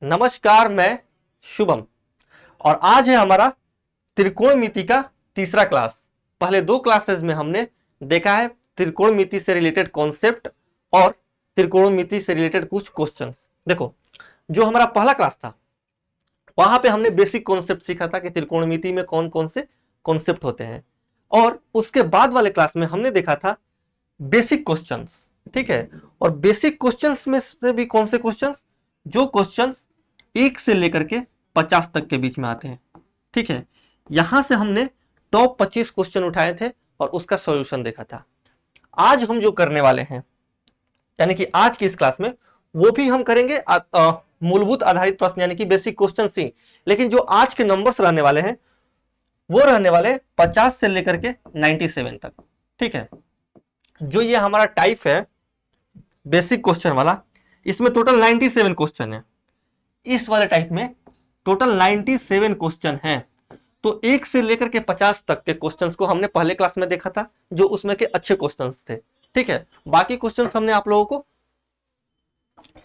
नमस्कार, मैं शुभम और आज है हमारा त्रिकोणमिति का तीसरा क्लास। पहले दो क्लासेस में हमने देखा है त्रिकोणमिति से रिलेटेड कॉन्सेप्ट और त्रिकोणमिति से रिलेटेड कुछ क्वेश्चंस। देखो, जो हमारा पहला क्लास था वहां पे हमने बेसिक कॉन्सेप्ट सीखा था कि त्रिकोणमिति में कौन कौन से कॉन्सेप्ट होते हैं, और उसके बाद वाले क्लास में हमने देखा था बेसिक क्वेश्चंस। ठीक है, और बेसिक क्वेश्चंस में से भी कौन से क्वेश्चंस, जो क्वेश्चंस 1 से लेकर के 50 तक के बीच में आते हैं। ठीक है, यहां से हमने टॉप 25 क्वेश्चन उठाए थे और उसका सॉल्यूशन देखा था। आज हम जो करने वाले हैं, यानी कि आज की इस क्लास में, वो भी हम करेंगे मूलभूत आधारित प्रश्न यानी कि बेसिक क्वेश्चन सी, लेकिन जो आज के नंबर्स रहने वाले हैं वो रहने वाले 50 से लेकर के 97 तक। ठीक है, जो ये हमारा टाइप है बेसिक क्वेश्चन वाला, इसमें टोटल 97 क्वेश्चन है। इस वाले टाइप में टोटल 97 क्वेश्चन हैं। तो 1 से लेकर के 50 तक के क्वेश्चंस को हमने पहले क्लास में देखा था, जो उसमें के अच्छे क्वेश्चंस थे। ठीक है, बाकी क्वेश्चंस हमने आप लोगों को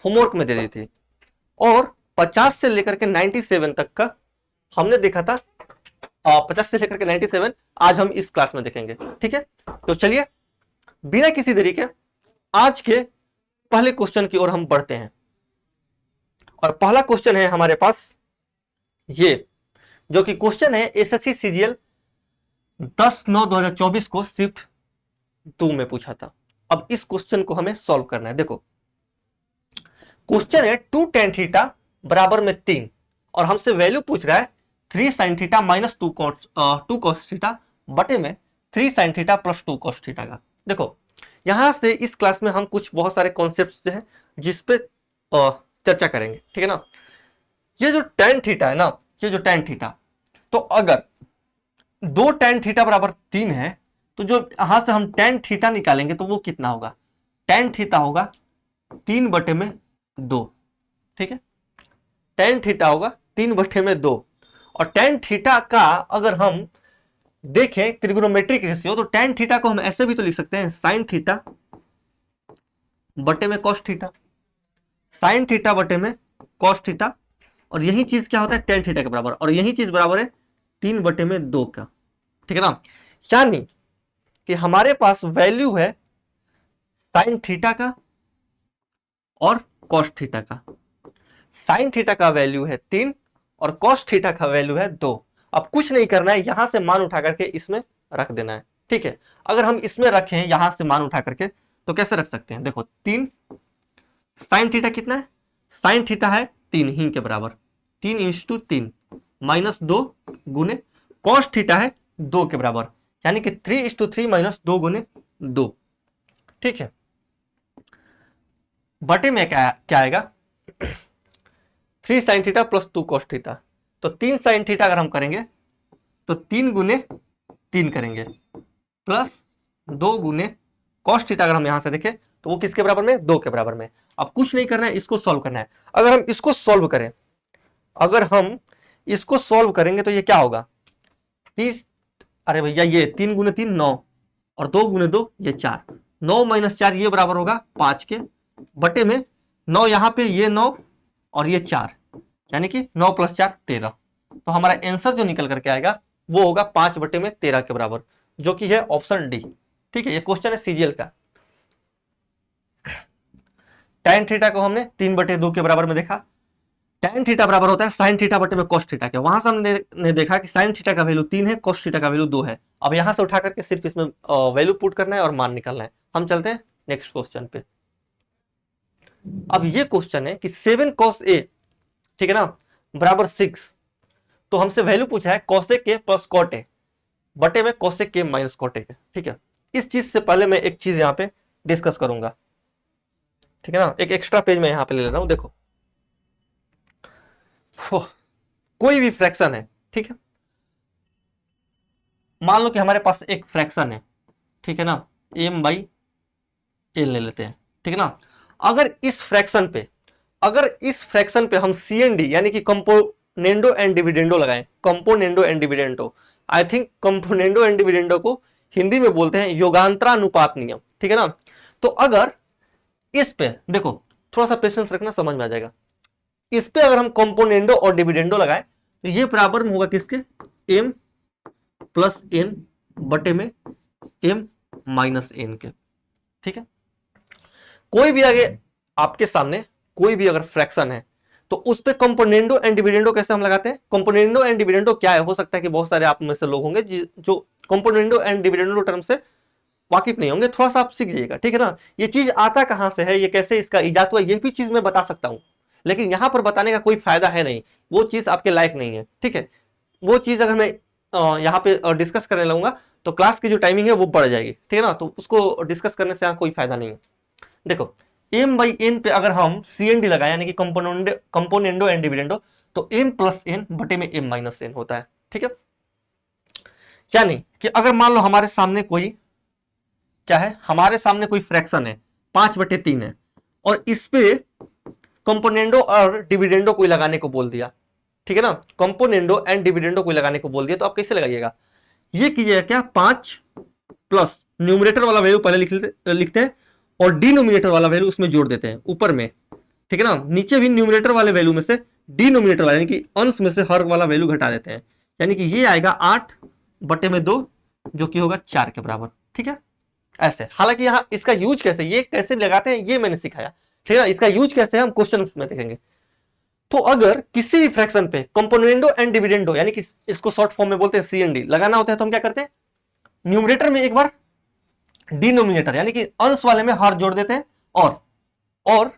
होमवर्क में दे दी थी, और 50 से लेकर के 97 तक का हमने देखा था। 50 से लेकर के 97 आज हम इस क्लास में देखेंगे। ठीक है, तो चलिए बिना किसी देरी के आज के पहले क्वेश्चन की ओर हम बढ़ते हैं। और पहला क्वेश्चन है हमारे पास ये, जो कि क्वेश्चन है एसएससी सीजीएल 10/9/2024 को शिफ्ट 2 में पूछा था। अब इस क्वेश्चन को हमें सॉल्व करना है। देखो, क्वेश्चन है 2 tan थीटा बराबर में 3, और हमसे वैल्यू पूछ रहा है 3 sin theta minus 2 cos theta बटे में 3 sin theta plus 2 cos theta का। देखो, यहां से इस क्लास में हम कुछ बहुत सारे कॉन्सेप्ट्स हैं जिसपे चर्चा करेंगे। ठीक है ना, ये जो tan थीटा है ना, ये जो tan थीटा, तो अगर 2 tan थीटा बराबर 3 है, तो जो यहां से हम tan थीटा निकालेंगे तो वो कितना होगा, tan थीटा होगा 3 बटे में 2। ठीक है, tan थीटा होगा 3 बटे में 2, और tan थीटा का अगर हम देखें त्रिगोनोमेट्रिक रेशियो, तो tan थीटा को हम ऐसे भी तो लिख सकते हैं sin थीटा बटे में cos थीटा, sin थीटा बटे में cos थीटा, और यही चीज क्या होता है tan थीटा के बराबर, और यही चीज बराबर है 3 बटे में 2 का। ठीक है ना, यानी कि हमारे पास वैल्यू है sin थीटा का और cos थीटा का। sin थीटा का वैल्यू है 3 और cos थीटा का वैल्यू है 2। अब कुछ नहीं करना है, यहां से मान उठा करके इसमें रख देना है। ठीक है, अगर हम इसमें रखें यहां से मान उठा करके, तो कैसे रख सकते हैं। देखो, 3 sin थीटा कितना है, sin थीटा है 3 ही के बराबर, 3/3 माइनस 2 गुने cos थीटा है 2 के बराबर, यानी कि 3/3 माइनस 2 गुने 2। ठीक है, बटे में क्या आएगा 3 sin theta plus 2 cos theta. तो 3 sin थीटा अगर हम करेंगे तो 3 गुने 3 करेंगे, प्लस 2 गुने cos थीटा अगर हम यहां से देखें तो वो किसके बराबर में, 2 के बराबर में। अब कुछ नहीं करना है, इसको सॉल्व करना है। अगर हम इसको सॉल्व करें, अगर हम इसको सॉल्व करेंगे तो ये क्या होगा 30, अरे भैया ये 3 गुने 3 9, और 2 गुने 2 ये 4, 9 माइनस 4 ये बराबर होगा 5 के, बटे में 9 यहाँ पे ये 9 और ये 4, यानी कि 9 + 4 13। तो हमारा आंसर जो निकल करके आएगा वो होगा 5 बटे में 13 के बराबर, जो कि है ऑप्शन डी। ठीक है, ये क्वेश्चन है सीजीएल का। tan थीटा को हमने 3 बटे 2 के बराबर में देखा। tan थीटा बराबर होता है sin थीटा बटे में cos थीटा के। वहां से हमने देखा कि sin थीटा का वैल्यू 3 है, cos थीटा का वैल्यू 2 है। अब यहां से उठा करके सिर्फ इसमें वैल्यू पुट करना है और मान निकालना है। हम चलते हैं नेक्स्ट क्वेश्चन पे। अब ये क्वेश्चन है कि 7 cos a, ठीक है ना, बराबर 6। तो हमसे वैल्यू पूछा है cosec a plus cot a बटे में cosec a minus cot a के। ठीक है, इस चीज से पहले मैं एक चीज यहाँ पे डिस्कस करूंगा। ठीक है ना, एक एक्स्ट्रा पेज में यहाँ पे ले ले रहा हूं। देखो, कोई भी फ्रैक्शन है, ठीक है, मान लो कि हमारे पास एक फ्रैक्शन है, ठीक है ना, m/l ले लेते हैं। ठीक है ना, अगर इस फ्रैक्शन पे हम CND यानी कि कंपोनेंडो एंड डिविडेंडो लगाएं, componendo and dividendo, I think componendo and dividendo को हिंदी में बोलते हैं योगांतरानुपात नियम। ठीक है ना, तो अगर इस पे देखो, थोड़ा सा पेशेंस रखना, समझ में आ जाएगा। इस पे अगर हम कंपोनेंडो और डिविडेंडो लगाएं तो ये बराबर में होगा किसके, m प्लस n बटे में m माइनस n के। ठीक है, कोई भी आगे आपके सामने कोई भी अगर फ्रैक्शन है तो उस पे कंपोनेंडो एंड डिविडेंडो कैसे हम लगाते हैं। कंपोनेंडो एंड डिविडेंडो क्या है, हो सकता है कि बहुत सारे आप में से लोग होंगे जो कंपोनेंडो एंड डिविडेंडो टर्म से वाकिफ नहीं होंगे, थोड़ा सा आप सीख जाइएगा। ठीक है ना, ये चीज आता कहां से है, ये कैसे इसका इजाद हुआ, ये भी चीज मैं बता सकता हूं, लेकिन यहां पर बताने का कोई फायदा है नहीं, वो चीज आपके लायक नहीं है। ठीक है, वो चीज अगर मैं यहाँ पे डिस्कस करने लगूंगा तो क्लास की जो टाइमिंग है वो बढ़ जाएगी। ठीक है ना, तो उसको डिस्कस करने से यहाँ कोई फायदा नहीं है। देखो m बाई एन पे अगर हम सी एन डी लगाए यानी कि कंपोनेंडो एंड डिविडेंडो, तो m प्लस एन बटे में m माइनस एन होता है। ठीक है, यानी कि अगर मान लो हमारे सामने कोई क्या है, हमारे सामने कोई फ्रैक्शन है 5/3 है और इस पे कंपोनेंडो और डिविडेंडो कोई लगाने को बोल दिया। ठीक है ना, कंपोनेंडो एंड डिविडेंडो कोई लगाने को बोल दिया तो आप कैसे लगाइएगा, ये कीजिएगा क्या, 5 प्लस न्यूमरेटर वाला वैल्यू पहले लिखते हैं और डिनोमिनेटर वाला वैल्यू उसमें जोड़ देते हैं ऊपर में। ठीक है ना, नीचे भी न्यूमरेटर वाले वैल्यू में से डिनोमिनेटर वाले यानी कि अंश में से हर वाला वैल्यू घटा देते हैं, यानी कि ये आएगा 8/2 जो कि होगा 4 के बराबर। ठीक है, ऐसे। हालांकि यहाँ इसका यूज कैसे, ये कैसे लगाते हैं ये मैंने सिखाया। ठीक है, इसका यूज कैसे हम क्वेश्चन में देखेंगे। तो अगर किसी भी फ्रैक्शन पे कंपोनेंडो एंड डिविडेंडो यानी कि इसको शॉर्ट फॉर्म में बोलते हैं सीएनडी लगाना होता है तो हम क्या करते हैं, न्यूमरेटर में एक बार डिनोमिनेटर यानी कि अंश वाले में हर जोड़ देते हैं और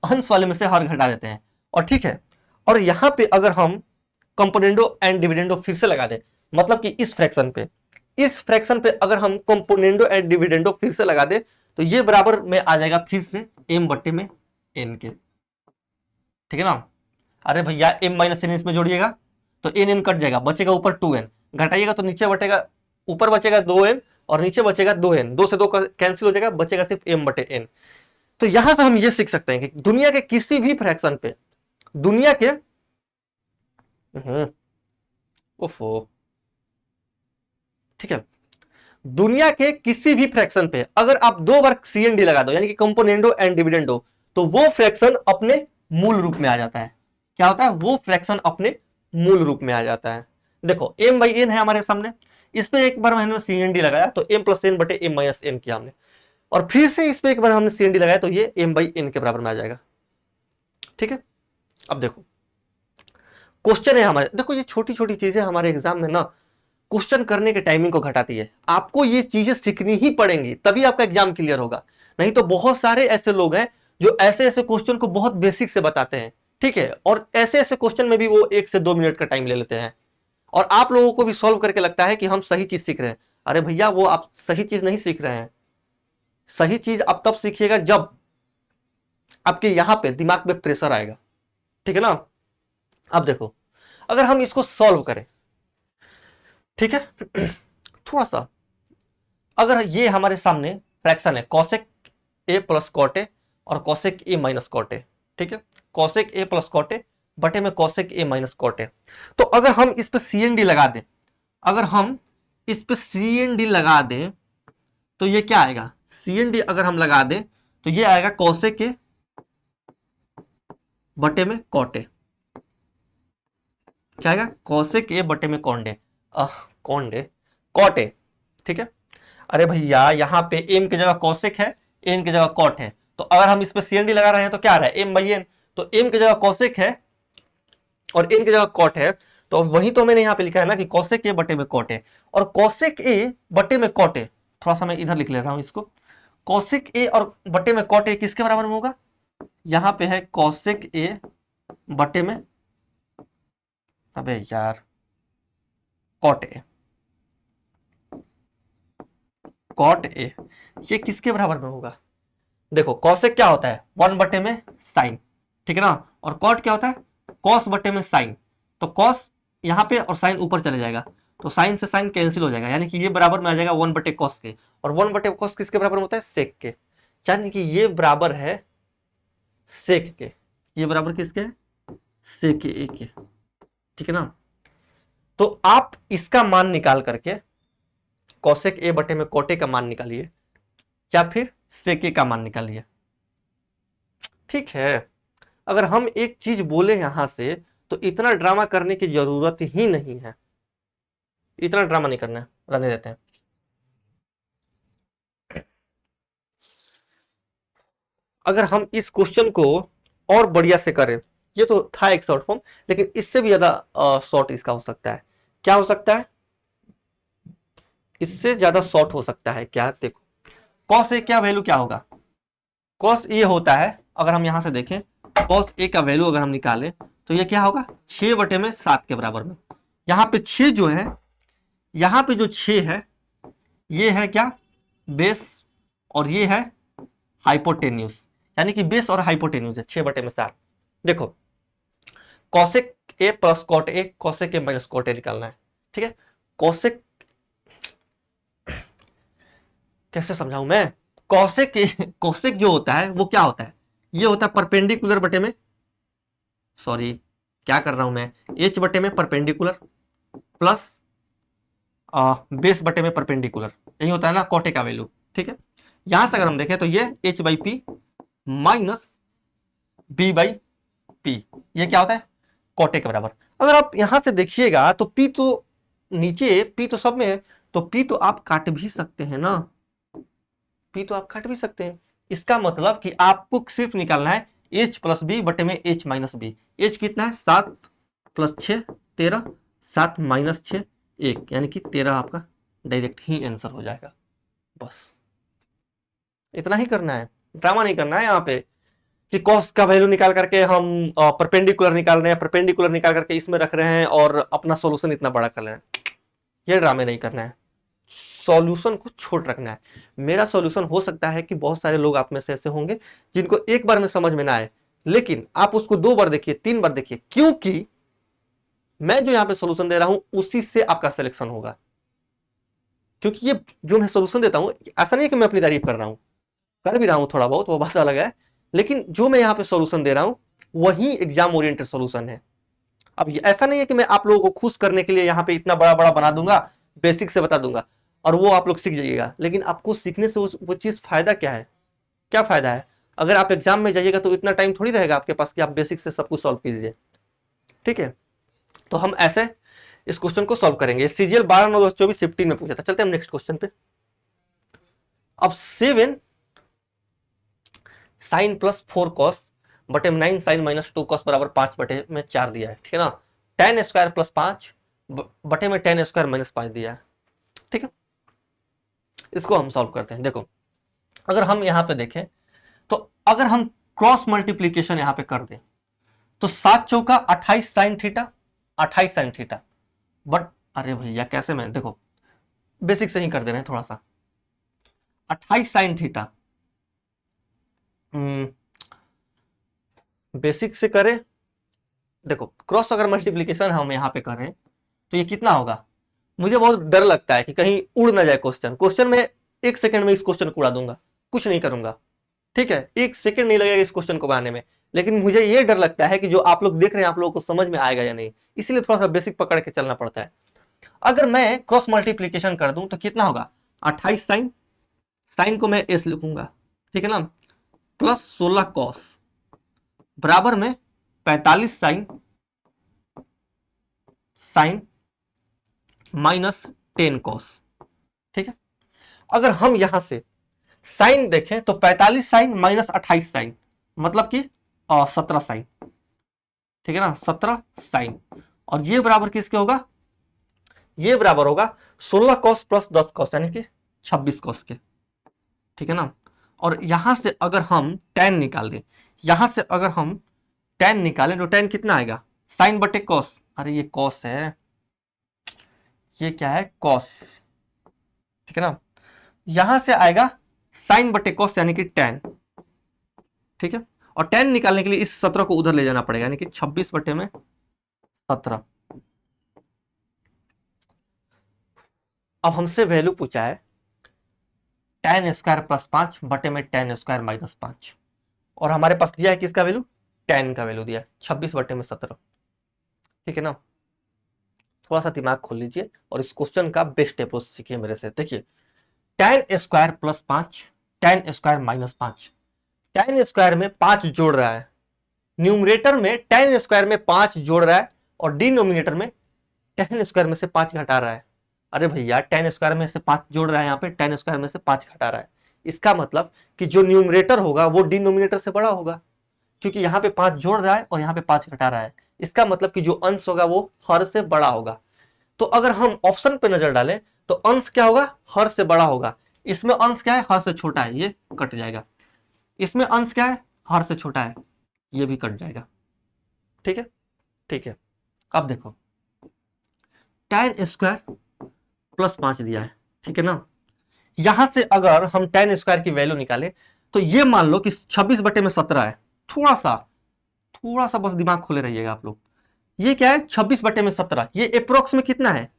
अंश वाले में से हर घटा देते हैं। और ठीक है, और यहां पे अगर हम कंपोनेंडो एंड डिविडेंडो फिर से लगा दें, मतलब कि इस फ्रैक्शन पे अगर हम कंपोनेंडो एंड डिविडेंडो फिर से लगा दें तो ये बराबर में आ जाएगा फिर से m बटे में n के। ठीक है ना, अरे भैया m माइनस n इसमें जोड़िएगा तो n कट जाएगा, बचेगा ऊपर 2n, घटाइएगा तो नीचे बचेगा, ऊपर बचेगा 2m और नीचे बचेगा 2n, 2 से 2 कैंसिल हो जाएगा, बचेगा सिर्फ m बटे n। तो यहां से हम ये सीख सकते हैं कि दुनिया के किसी भी फ्रैक्शन पे, दुनिया के ओफो, ठीक है, दुनिया के किसी भी फ्रैक्शन पे अगर आप 2 बार सीएनडी लगा दो यानी कि कंपोनेंडो एंड डिविडेंडो, तो वो फ्रैक्शन अपने मूल रूप में आ जाता है। क्या होता है, वो फ्रैक्शन अपने मूल रूप में आ जाता है। देखो m बाई एन है हमारे सामने, इस पे एक बार मैंने सीएनडी लगाया तो m प्लस एन बटे m माइनस एन किया हमने, और फिर से इस पे एक बार हमने सीएनडी लगाया तो ये m बाई एन के बराबर में आ जाएगा। ठीक है, अब देखो क्वेश्चन है हमारे, देखो ये छोटी छोटी चीजें हमारे एग्जाम में ना क्वेश्चन करने के टाइमिंग को घटाती है। आपको ये चीजें सीखनी ही पड़ेंगी तभी आपका एग्जाम क्लियर होगा, नहीं तो बहुत सारे ऐसे लोग हैं जो ऐसे ऐसे क्वेश्चन को बहुत बेसिक से बताते हैं। ठीक है, और ऐसे ऐसे क्वेश्चन में भी वो 1 से 2 मिनट का टाइम ले लेते हैं और आप लोगों को भी सॉल्व करके लगता है कि हम सही चीज सीख रहे हैं। अरे भैया वो आप सही चीज नहीं सीख रहे हैं, सही चीज आप तब सीखिएगा जब आपके यहां पे दिमाग में प्रेशर आएगा। ठीक है ना, अब देखो अगर हम इसको सॉल्व करें, ठीक है थोड़ा सा, अगर ये हमारे सामने फ्रैक्शन है cosec A plus cot A और cosec A minus cot A. ठीक है, cosec A plus cot A बटे में cosec A minus cot A, तो अगर हम इस पे सीएनडी लगा दें, अगर हम इस पे सीएनडी लगा दें तो ये क्या आएगा, सीएनडी अगर हम लगा दें तो ये आएगा कॉसेक ए बटे में कॉट ए। क्या आएगा, कॉसेक ए बटे में कॉन्डे कॉट ए। ठीक है, अरे भैया यहाँ पे m की जगह कॉसेक है, n की जगह कॉट है, तो अगर हम इस पे सीएनडी लगा रहे हैं तो क्या आ रहा है m बाई n, तो m की जगह कॉसेक है और n की जगह कॉट है, तो वही तो मैंने यहाँ पे लिखा है ना कि कॉसेक ए बटे में कॉट है, और कॉसेक ए बटे में कॉट है, थोड़ा सा मैं इधर लिख ले रहा हूं इसको, कॉसेक ए और बटे में कॉट ए किसके बराबर में होगा, यहाँ पे है कॉसेक ए बटे में, अबे यार कॉट ए, कॉट ए ये किसके बराबर में होगा, देखो कॉसेक क्या होता है 1 बटे में साइन। ठीक है ना, और कॉट क्या होता है कॉस बटे में साइन, तो कॉस यहाँ पे और साइन ऊपर चले जाएगा तो साइन से साइन कैंसिल हो जाएगा, यानी कि ये बराबर में आ जाएगा 1 बटे कॉस के, और 1 बटे कॉस किसके बराबर में होता है सेक के, यानी कि ये बराबर है सेक के, ये बराबर किसके सेक के ए के। ठीक है ना, तो आप इसका मान निकाल करके कॉसेक ए बटे में कोटे का मान निकालिए या फिर सेके का मान निकालिए। ठीक है, अगर हम एक चीज बोले यहां से तो इतना ड्रामा करने की जरूरत ही नहीं है, इतना ड्रामा नहीं करना है, रहने देते हैं। अगर हम इस क्वेश्चन को और बढ़िया से करें, ये तो था एक शॉर्ट फॉर्म, लेकिन इससे भी ज्यादा शॉर्ट इसका हो सकता है। क्या हो सकता है? इससे ज्यादा शॉर्ट हो सकता है क्या? देखो कॉस ए क्या वैल्यू क्या होगा? कॉस ए होता है, अगर हम यहां से देखें कॉस ए का वैल्यू अगर हम निकालें तो ये क्या होगा? 6/7 के बराबर में। यहाँ पे 6 जो है, यहाँ पे जो 6 है ये है क्या? बेस, और ये है हाइपोटेन्यूज, यानी कि बेस और हाइपोटेन्यूज है 6/7। देखो cosec A plus cot A, cosec A minus cot A निकालना है, ठीक है। कॉसेक कैसे समझाऊं मैं? कॉसेक कॉसेक जो होता है वो क्या होता है? ये होता है परपेंडिकुलर बटे में, सॉरी क्या कर रहा हूं मैं, एच बटे में परपेंडिकुलर प्लस बेस बटे में परपेंडिकुलर, यही होता है ना कॉटे का वैल्यू, ठीक है। यहां से अगर हम देखें तो ये H by P minus B by P, ये क्या होता है? कॉटे के बराबर। अगर आप यहां से देखिएगा तो पी तो नीचे, पी तो सब में है, तो पी तो आप काट भी सकते हैं ना, पी तो आप काट भी सकते हैं। इसका मतलब कि आपको सिर्फ निकालना है एच प्लस बी बटे में एच माइनस बी। एच कितना है? 7 प्लस 6 13, 7 माइनस 6 1, यानी कि 13 आपका डायरेक्ट ही आंसर हो जाएगा। बस इतना ही करना है, ड्रामा नहीं करना है यहाँ पे कि कॉस का वैल्यू निकाल करके हम परपेंडिकुलर निकाल रहे हैं, परपेंडिकुलर निकाल करके इसमें रख रहे हैं और अपना सॉल्यूशन इतना बड़ा कर रहे हैं। ये ड्रामे नहीं करना है, सॉल्यूशन को छोट रखना है। मेरा सॉल्यूशन हो सकता है कि बहुत सारे लोग आप में से ऐसे होंगे जिनको एक बार में समझ में ना आए, लेकिन आप उसको 2 बार देखिए, 3 बार देखिए, क्योंकि मैं जो यहां पे सॉल्यूशन दे रहा हूं उसी से आपका सिलेक्शन होगा। क्योंकि ये जो मैं सॉल्यूशन देता हूं, ऐसा नहीं है कि मैं अपनी तारीफ कर रहा हूं, कर भी रहा हूं थोड़ा बहुत, वो बात अलग है, लेकिन जो मैं यहाँ पे सॉल्यूशन दे रहा हूं वही एग्जाम ओरिएंटेड सॉल्यूशन है। अब ऐसा नहीं है कि मैं आप लोगों को खुश करने के लिए यहाँ पे इतना बड़ा बड़ा बना दूंगा, बेसिक से बता दूंगा और वो आप लोग सीख जाइएगा, लेकिन आपको सीखने से वो चीज फायदा क्या है? क्या फायदा है? अगर आप एग्जाम में जाइएगा तो इतना टाइम थोड़ी रहेगा आपके पास कि आप बेसिक से सब कुछ सॉल्व कीजिए, ठीक है। तो हम ऐसे इस क्वेश्चन को सॉल्व करेंगे। सीजीएल 12/9/2024 15 में पूछा था। चलते हम नेक्स्ट क्वेश्चन पे। अब 7 साइन प्लस 4 कॉस बटे में 9 साइन माइनस 2 कॉस बराबर 5 बटे में 4 दिया है, ठीक है ना। टेन स्क्वायर प्लस 5 बटे में टेन स्क्वायर माइनस 5 दिया है, ठीक है। इसको हम सॉल्व करते हैं। देखो अगर हम यहां पे देखें तो अगर हम क्रॉस मल्टीप्लीकेशन यहां पे कर दें तो 7 × 28 sine theta, 28 sine theta, but अरे भैया कैसे, मैं देखो बेसिक से ही कर दे रहे हैं थोड़ा सा। 28 साइन थीटा बेसिक से करें, देखो क्रॉस अगर मल्टीप्लीकेशन हम यहाँ पे करें तो ये कितना होगा? मुझे बहुत डर लगता है कि कहीं उड़ ना जाए क्वेश्चन। क्वेश्चन में 1 सेकंड में इस क्वेश्चन को उड़ा दूंगा, कुछ नहीं करूंगा, ठीक है। 1 सेकंड नहीं लगेगा इस क्वेश्चन को बनाने में, लेकिन मुझे ये डर लगता है कि जो आप लोग देख रहे हैं आप लोगों को समझ में आएगा या नहीं, इसलिए थोड़ा सा बेसिक पकड़ के चलना पड़ता है। अगर मैं क्रॉस मल्टीप्लीकेशन कर दूं तो कितना होगा? 28 साइन, साइन को मैं एस लिखूंगा, ठीक है ना, प्लस 16 कॉस बराबर में 45 साइन, साइन माइनस 10 कॉस, ठीक है। अगर हम यहां से साइन देखें तो 45 साइन माइनस 28 साइन मतलब कि 17 साइन, ठीक है ना, 17 साइन, और ये बराबर किसके होगा? ये बराबर होगा 16 कॉस प्लस 10 कॉस यानी कि 26 कॉस के, ठीक है ना। और यहां से अगर हम tan निकाल दें, यहां से अगर हम tan निकालें तो tan कितना आएगा? साइन बटे कॉस, अरे ये कॉस है, ये क्या है? कॉस, ठीक है ना। यहां से आएगा साइन बटे कॉस यानी कि tan, ठीक है। और tan निकालने के लिए इस 17 को उधर ले जाना पड़ेगा, यानी कि 26 बटे में 17। अब हमसे वैल्यू पूछा है tan स्क्वायर प्लस 5 बटे में tan स्क्वायर माइनस 5, और हमारे पास दिया है किसका वैल्यू? tan का वैल्यू दिया है 26 बटे में 17, ठीक है ना। थोड़ा सा दिमाग खोल लीजिए और इस क्वेश्चन का बेस्ट अप्रोच सीखिए मेरे से। देखिए tan square plus 5, tan square minus 5, tan square में 5 जोड़ रहा है, न्यूमरेटर में टेन स्क्वायर में 5 जोड़ रहा है और डिनोमिनेटर में टेन स्क्वायर में से 5 घटा रहा है। अरे भैया टेन स्क्वायर में से 5 जोड़ रहा है, यहाँ पे टेन स्क्वायर में से 5 घटा रहा है। इसका मतलब कि जो न्यूमरेटर होगा वो डिनोमिनेटर से बड़ा होगा, क्योंकि यहाँ पे 5 जोड़ रहा है और यहाँ पे 5 घटा रहा है। इसका मतलब कि जो अंश होगा वो हर से बड़ा होगा। तो अगर हम ऑप्शन पे नजर डालें तो अंश क्या होगा, हर से बड़ा होगा। इसमें अंश क्या है, हर से छोटा है, ये कट जाएगा। इसमें अंश क्या है, हर से छोटा है, ये भी कट जाएगा। ठीक है, ठीक है। अब देखो टेन स्क्वायर प्लस 5 दिया है, ठीक है ना। यहां से अगर हम टेन स्क्वायर की वैल्यू निकालें तो ये मान लो कि 26/17 है। थोड़ा सा बस दिमाग खोले रहिएगा आप लोग। ये क्या है, 26/17। ये अप्रोक्स में कितना है,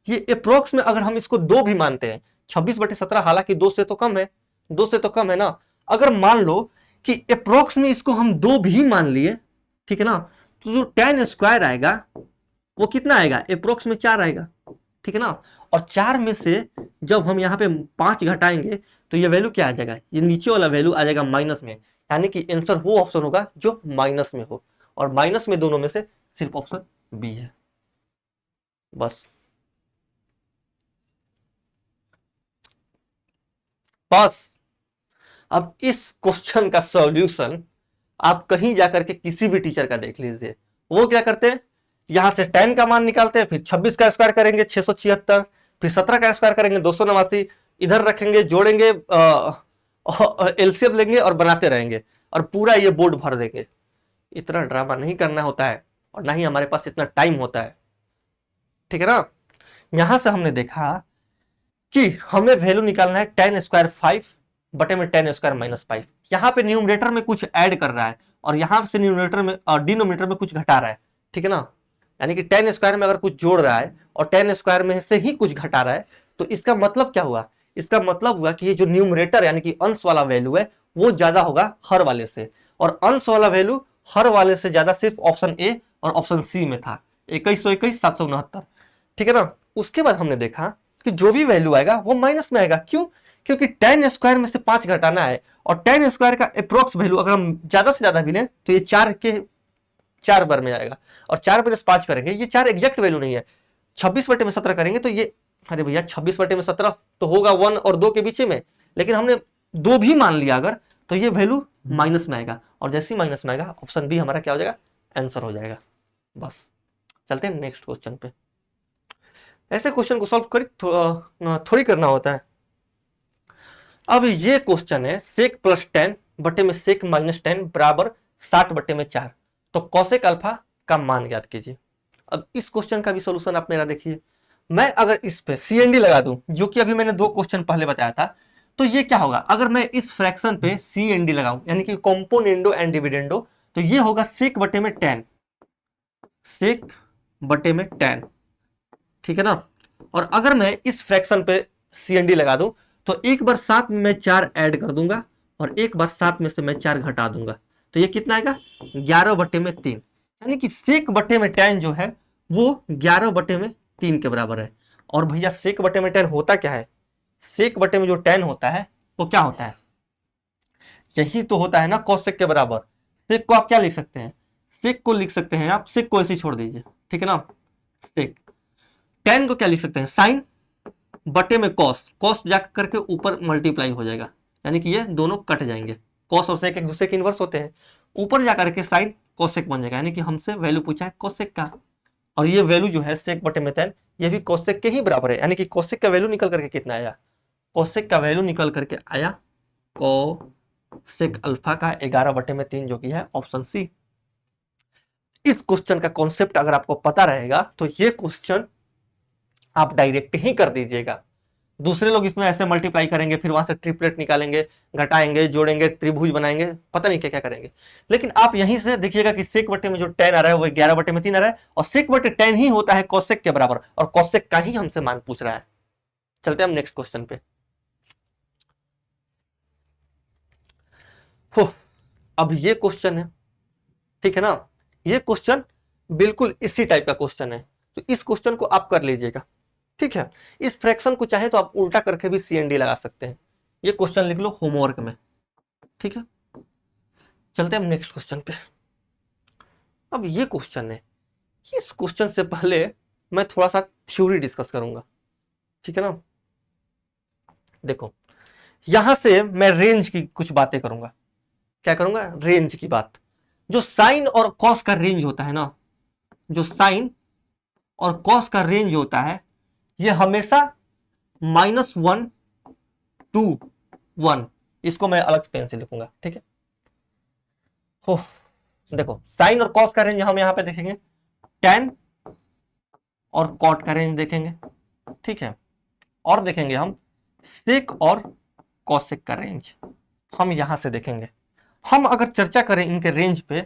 ये अप्रोक्स में अगर हम इसको 2 भी मानते हैं, 26/17 हालांकि 2 से तो कम है, 2 से तो कम है ना। अगर मान लो कि अप्रोक्स में इसको हम 2 भी मान लिए, ठीक है ना, तो जो टेन स्क्वायर आएगा वो कितना आएगा, अप्रोक्स में 4 आएगा, ठीक है ना। और 4 में से जब हम यहाँ पे 5 घटाएंगे तो ये वैल्यू क्या आ जाएगा, ये नीचे वाला वैल्यू आ जाएगा माइनस में। यानी कि आंसर वो ऑप्शन होगा जो माइनस में हो, और माइनस में दोनों में से सिर्फ ऑप्शन बी है। बस बस अब इस क्वेश्चन का सॉल्यूशन आप कहीं जाकर के किसी भी टीचर का देख लीजिए, वो क्या करते हैं, यहां से 10 का मान निकालते हैं, फिर 26 का स्क्वायर करेंगे 676, फिर 17 का स्क्वायर करेंगे 289, इधर रखेंगे, जोड़ेंगे, एलसीएम लेंगे और बनाते रहेंगे, और पूरा ये बोर्ड भर देंगे। इतना ड्रामा नहीं करना होता है, और ना ही हमारे पास इतना टाइम होता है, ठीक है ना। यहां से हमने देखा कि हमें वैल्यू निकालना है टेन स्क्वायर 5 बटे में टेन स्क्वायर माइनस 5। यहाँ पे न्यूमरेटर में कुछ ऐड कर रहा है और यहाँ से न्यूमरेटर में और डिनोमिनेटर में कुछ घटा रहा है, ठीक है ना। यानी कि टेन स्क्वायर में अगर कुछ जोड़ रहा है और टेन स्क्वायर में से ही कुछ घटा रहा है, तो इसका मतलब क्या हुआ, इसका मतलब हुआ कि ये जो न्यूमरेटर यानी कि अंश वाला वैल्यू है वो ज्यादा होगा हर वाले से, और अंश वाला वैल्यू हर वाले से ज्यादा सिर्फ ऑप्शन ए और ऑप्शन सी में था, 2121 769, ठीक है ना। उसके बाद हमने देखा कि जो भी वैल्यू आएगा वो माइनस में आएगा। क्यों, क्योंकि टेन स्क्वायर में से 5 घटाना है, और टेन स्क्वायर का अप्रोक्स वैल्यू अगर हम ज्यादा से ज्यादा भी लें तो ये 4 के 4 बार में आएगा, और 4 प्लस 5 करेंगे, ये 4 एग्जैक्ट वैल्यू नहीं है। 26/17 करेंगे तो ये, अरे भैया 26/17 तो होगा 1 और 2 के बीच में, लेकिन हमने 2 भी मान लिया अगर, तो ये वैल्यू माइनस में आएगा, और जैसे ही माइनस में आएगा ऑप्शन बी हमारा क्या हो जाएगा, आंसर हो जाएगा। बस चलते हैं नेक्स्ट क्वेश्चन पे। ऐसे क्वेश्चन को सॉल्व थोड़ी करना होता है। अब ये क्वेश्चन है सेक प्लस 10 बटे में सेक माइनस 10 बराबर 60 बटे में 4, तो कॉसेक अल्फा का मान ज्ञात कीजिए। अब इस क्वेश्चन का भी सॉल्यूशन आप मेरा देखिए। मैं अगर इस पे सीएनडी लगा दूं, जो कि अभी मैंने 2 क्वेश्चन पहले बताया था, तो ये क्या होगा, अगर मैं इस फ्रैक्शन पे सीएनडी लगाऊं यानी कि कॉम्पोनेंडो एंड डिविडेंडो, तो ये होगा सेक बटे में 10, सेक बटे में 10, ठीक है ना। और अगर मैं इस फ्रैक्शन पे सीएनडी लगा दूं तो एक बार 7 में मैं 4 ऐड कर दूंगा और एक बार 7 में से मैं 4 घटा दूंगा, तो ये कितना आएगा 11 बटे में 3, यानी कि सेक बटे में 10 जो है वो 11 बटे में 3 के बराबर है। और भैया सेक बटे में 10 होता क्या है, सेक बटे में जो 10 होता है वो क्या होता है, यही तो होता है ना कोसेक के बराबर। सेक को आप क्या लिख सकते हैं, सेक को लिख सकते हैं आप, सेक को ऐसे छोड़ दीजिए, ठीक है ना। सेक 10 को क्या लिख सकते हैं, साइन बटे में कॉस, कॉस जाकर करके ऊपर मल्टीप्लाई हो जाएगा, यानी कि ये दोनों कट जाएंगे, कॉस और सेक एक दूसरे के इनवर्स होते हैं, ऊपर जाकर के साइन कोसेक बन जाएगा, यानी कि हमसे वैल्यू पूछा है कोसेक का, और ये वैल्यू जो है सेक बटे में 10 ये भी कोसेक के ही बराबर है, यानी कि कोसेक का वैल्यू निकल करके कितना आया, कोसेक का वैल्यू निकल करके आया कोसेक अल्फा का 11 बटे में 3, जो कि है ऑप्शन सी। इस क्वेश्चन का कॉन्सेप्ट अगर आपको पता रहेगा तो ये क्वेश्चन आप डायरेक्ट ही कर दीजिएगा। दूसरे लोग इसमें ऐसे मल्टीप्लाई करेंगे, फिर वहां से ट्रिपलेट निकालेंगे, घटाएंगे, जोड़ेंगे, त्रिभुज बनाएंगे, पता नहीं क्या क्या करेंगे। लेकिन आप यहीं से देखिएगा कि सेक बटे में जो 10 आ रहा है वो 11 बटे में 3 आ रहा है, और सेक बटे 10 ही होता है कोसेक के बराबर, और कोसेक का ही हमसे मान पूछ रहा है। चलते हैं हम नेक्स्ट क्वेश्चन पे। अब ये क्वेश्चन है, ठीक है ना, ये क्वेश्चन बिल्कुल इसी टाइप का क्वेश्चन है, तो इस क्वेश्चन को आप कर लीजिएगा, ठीक है। इस फ्रैक्शन को चाहे तो आप उल्टा करके भी सीएनडी लगा सकते हैं, ये क्वेश्चन लिख लो होमवर्क में, ठीक है। चलते हैं हम नेक्स्ट क्वेश्चन पे। अब ये क्वेश्चन है, इस क्वेश्चन से पहले मैं थोड़ा सा थ्योरी डिस्कस करूंगा, ठीक है ना। देखो यहां से मैं रेंज की कुछ बातें करूंगा। क्या करूंगा? रेंज की बात। जो साइन और कॉस का रेंज होता है ना, जो साइन और कॉस का रेंज होता है, ये हमेशा -1 to 1। इसको मैं अलग पेन से लिखूंगा, ठीक है। हो, देखो साइन और कॉस का रेंज हम यहां पे देखेंगे, tan और कॉट का रेंज देखेंगे, ठीक है। और देखेंगे हम सेक और कॉसेक का रेंज, हम यहां से देखेंगे। हम अगर चर्चा करें इनके रेंज पे,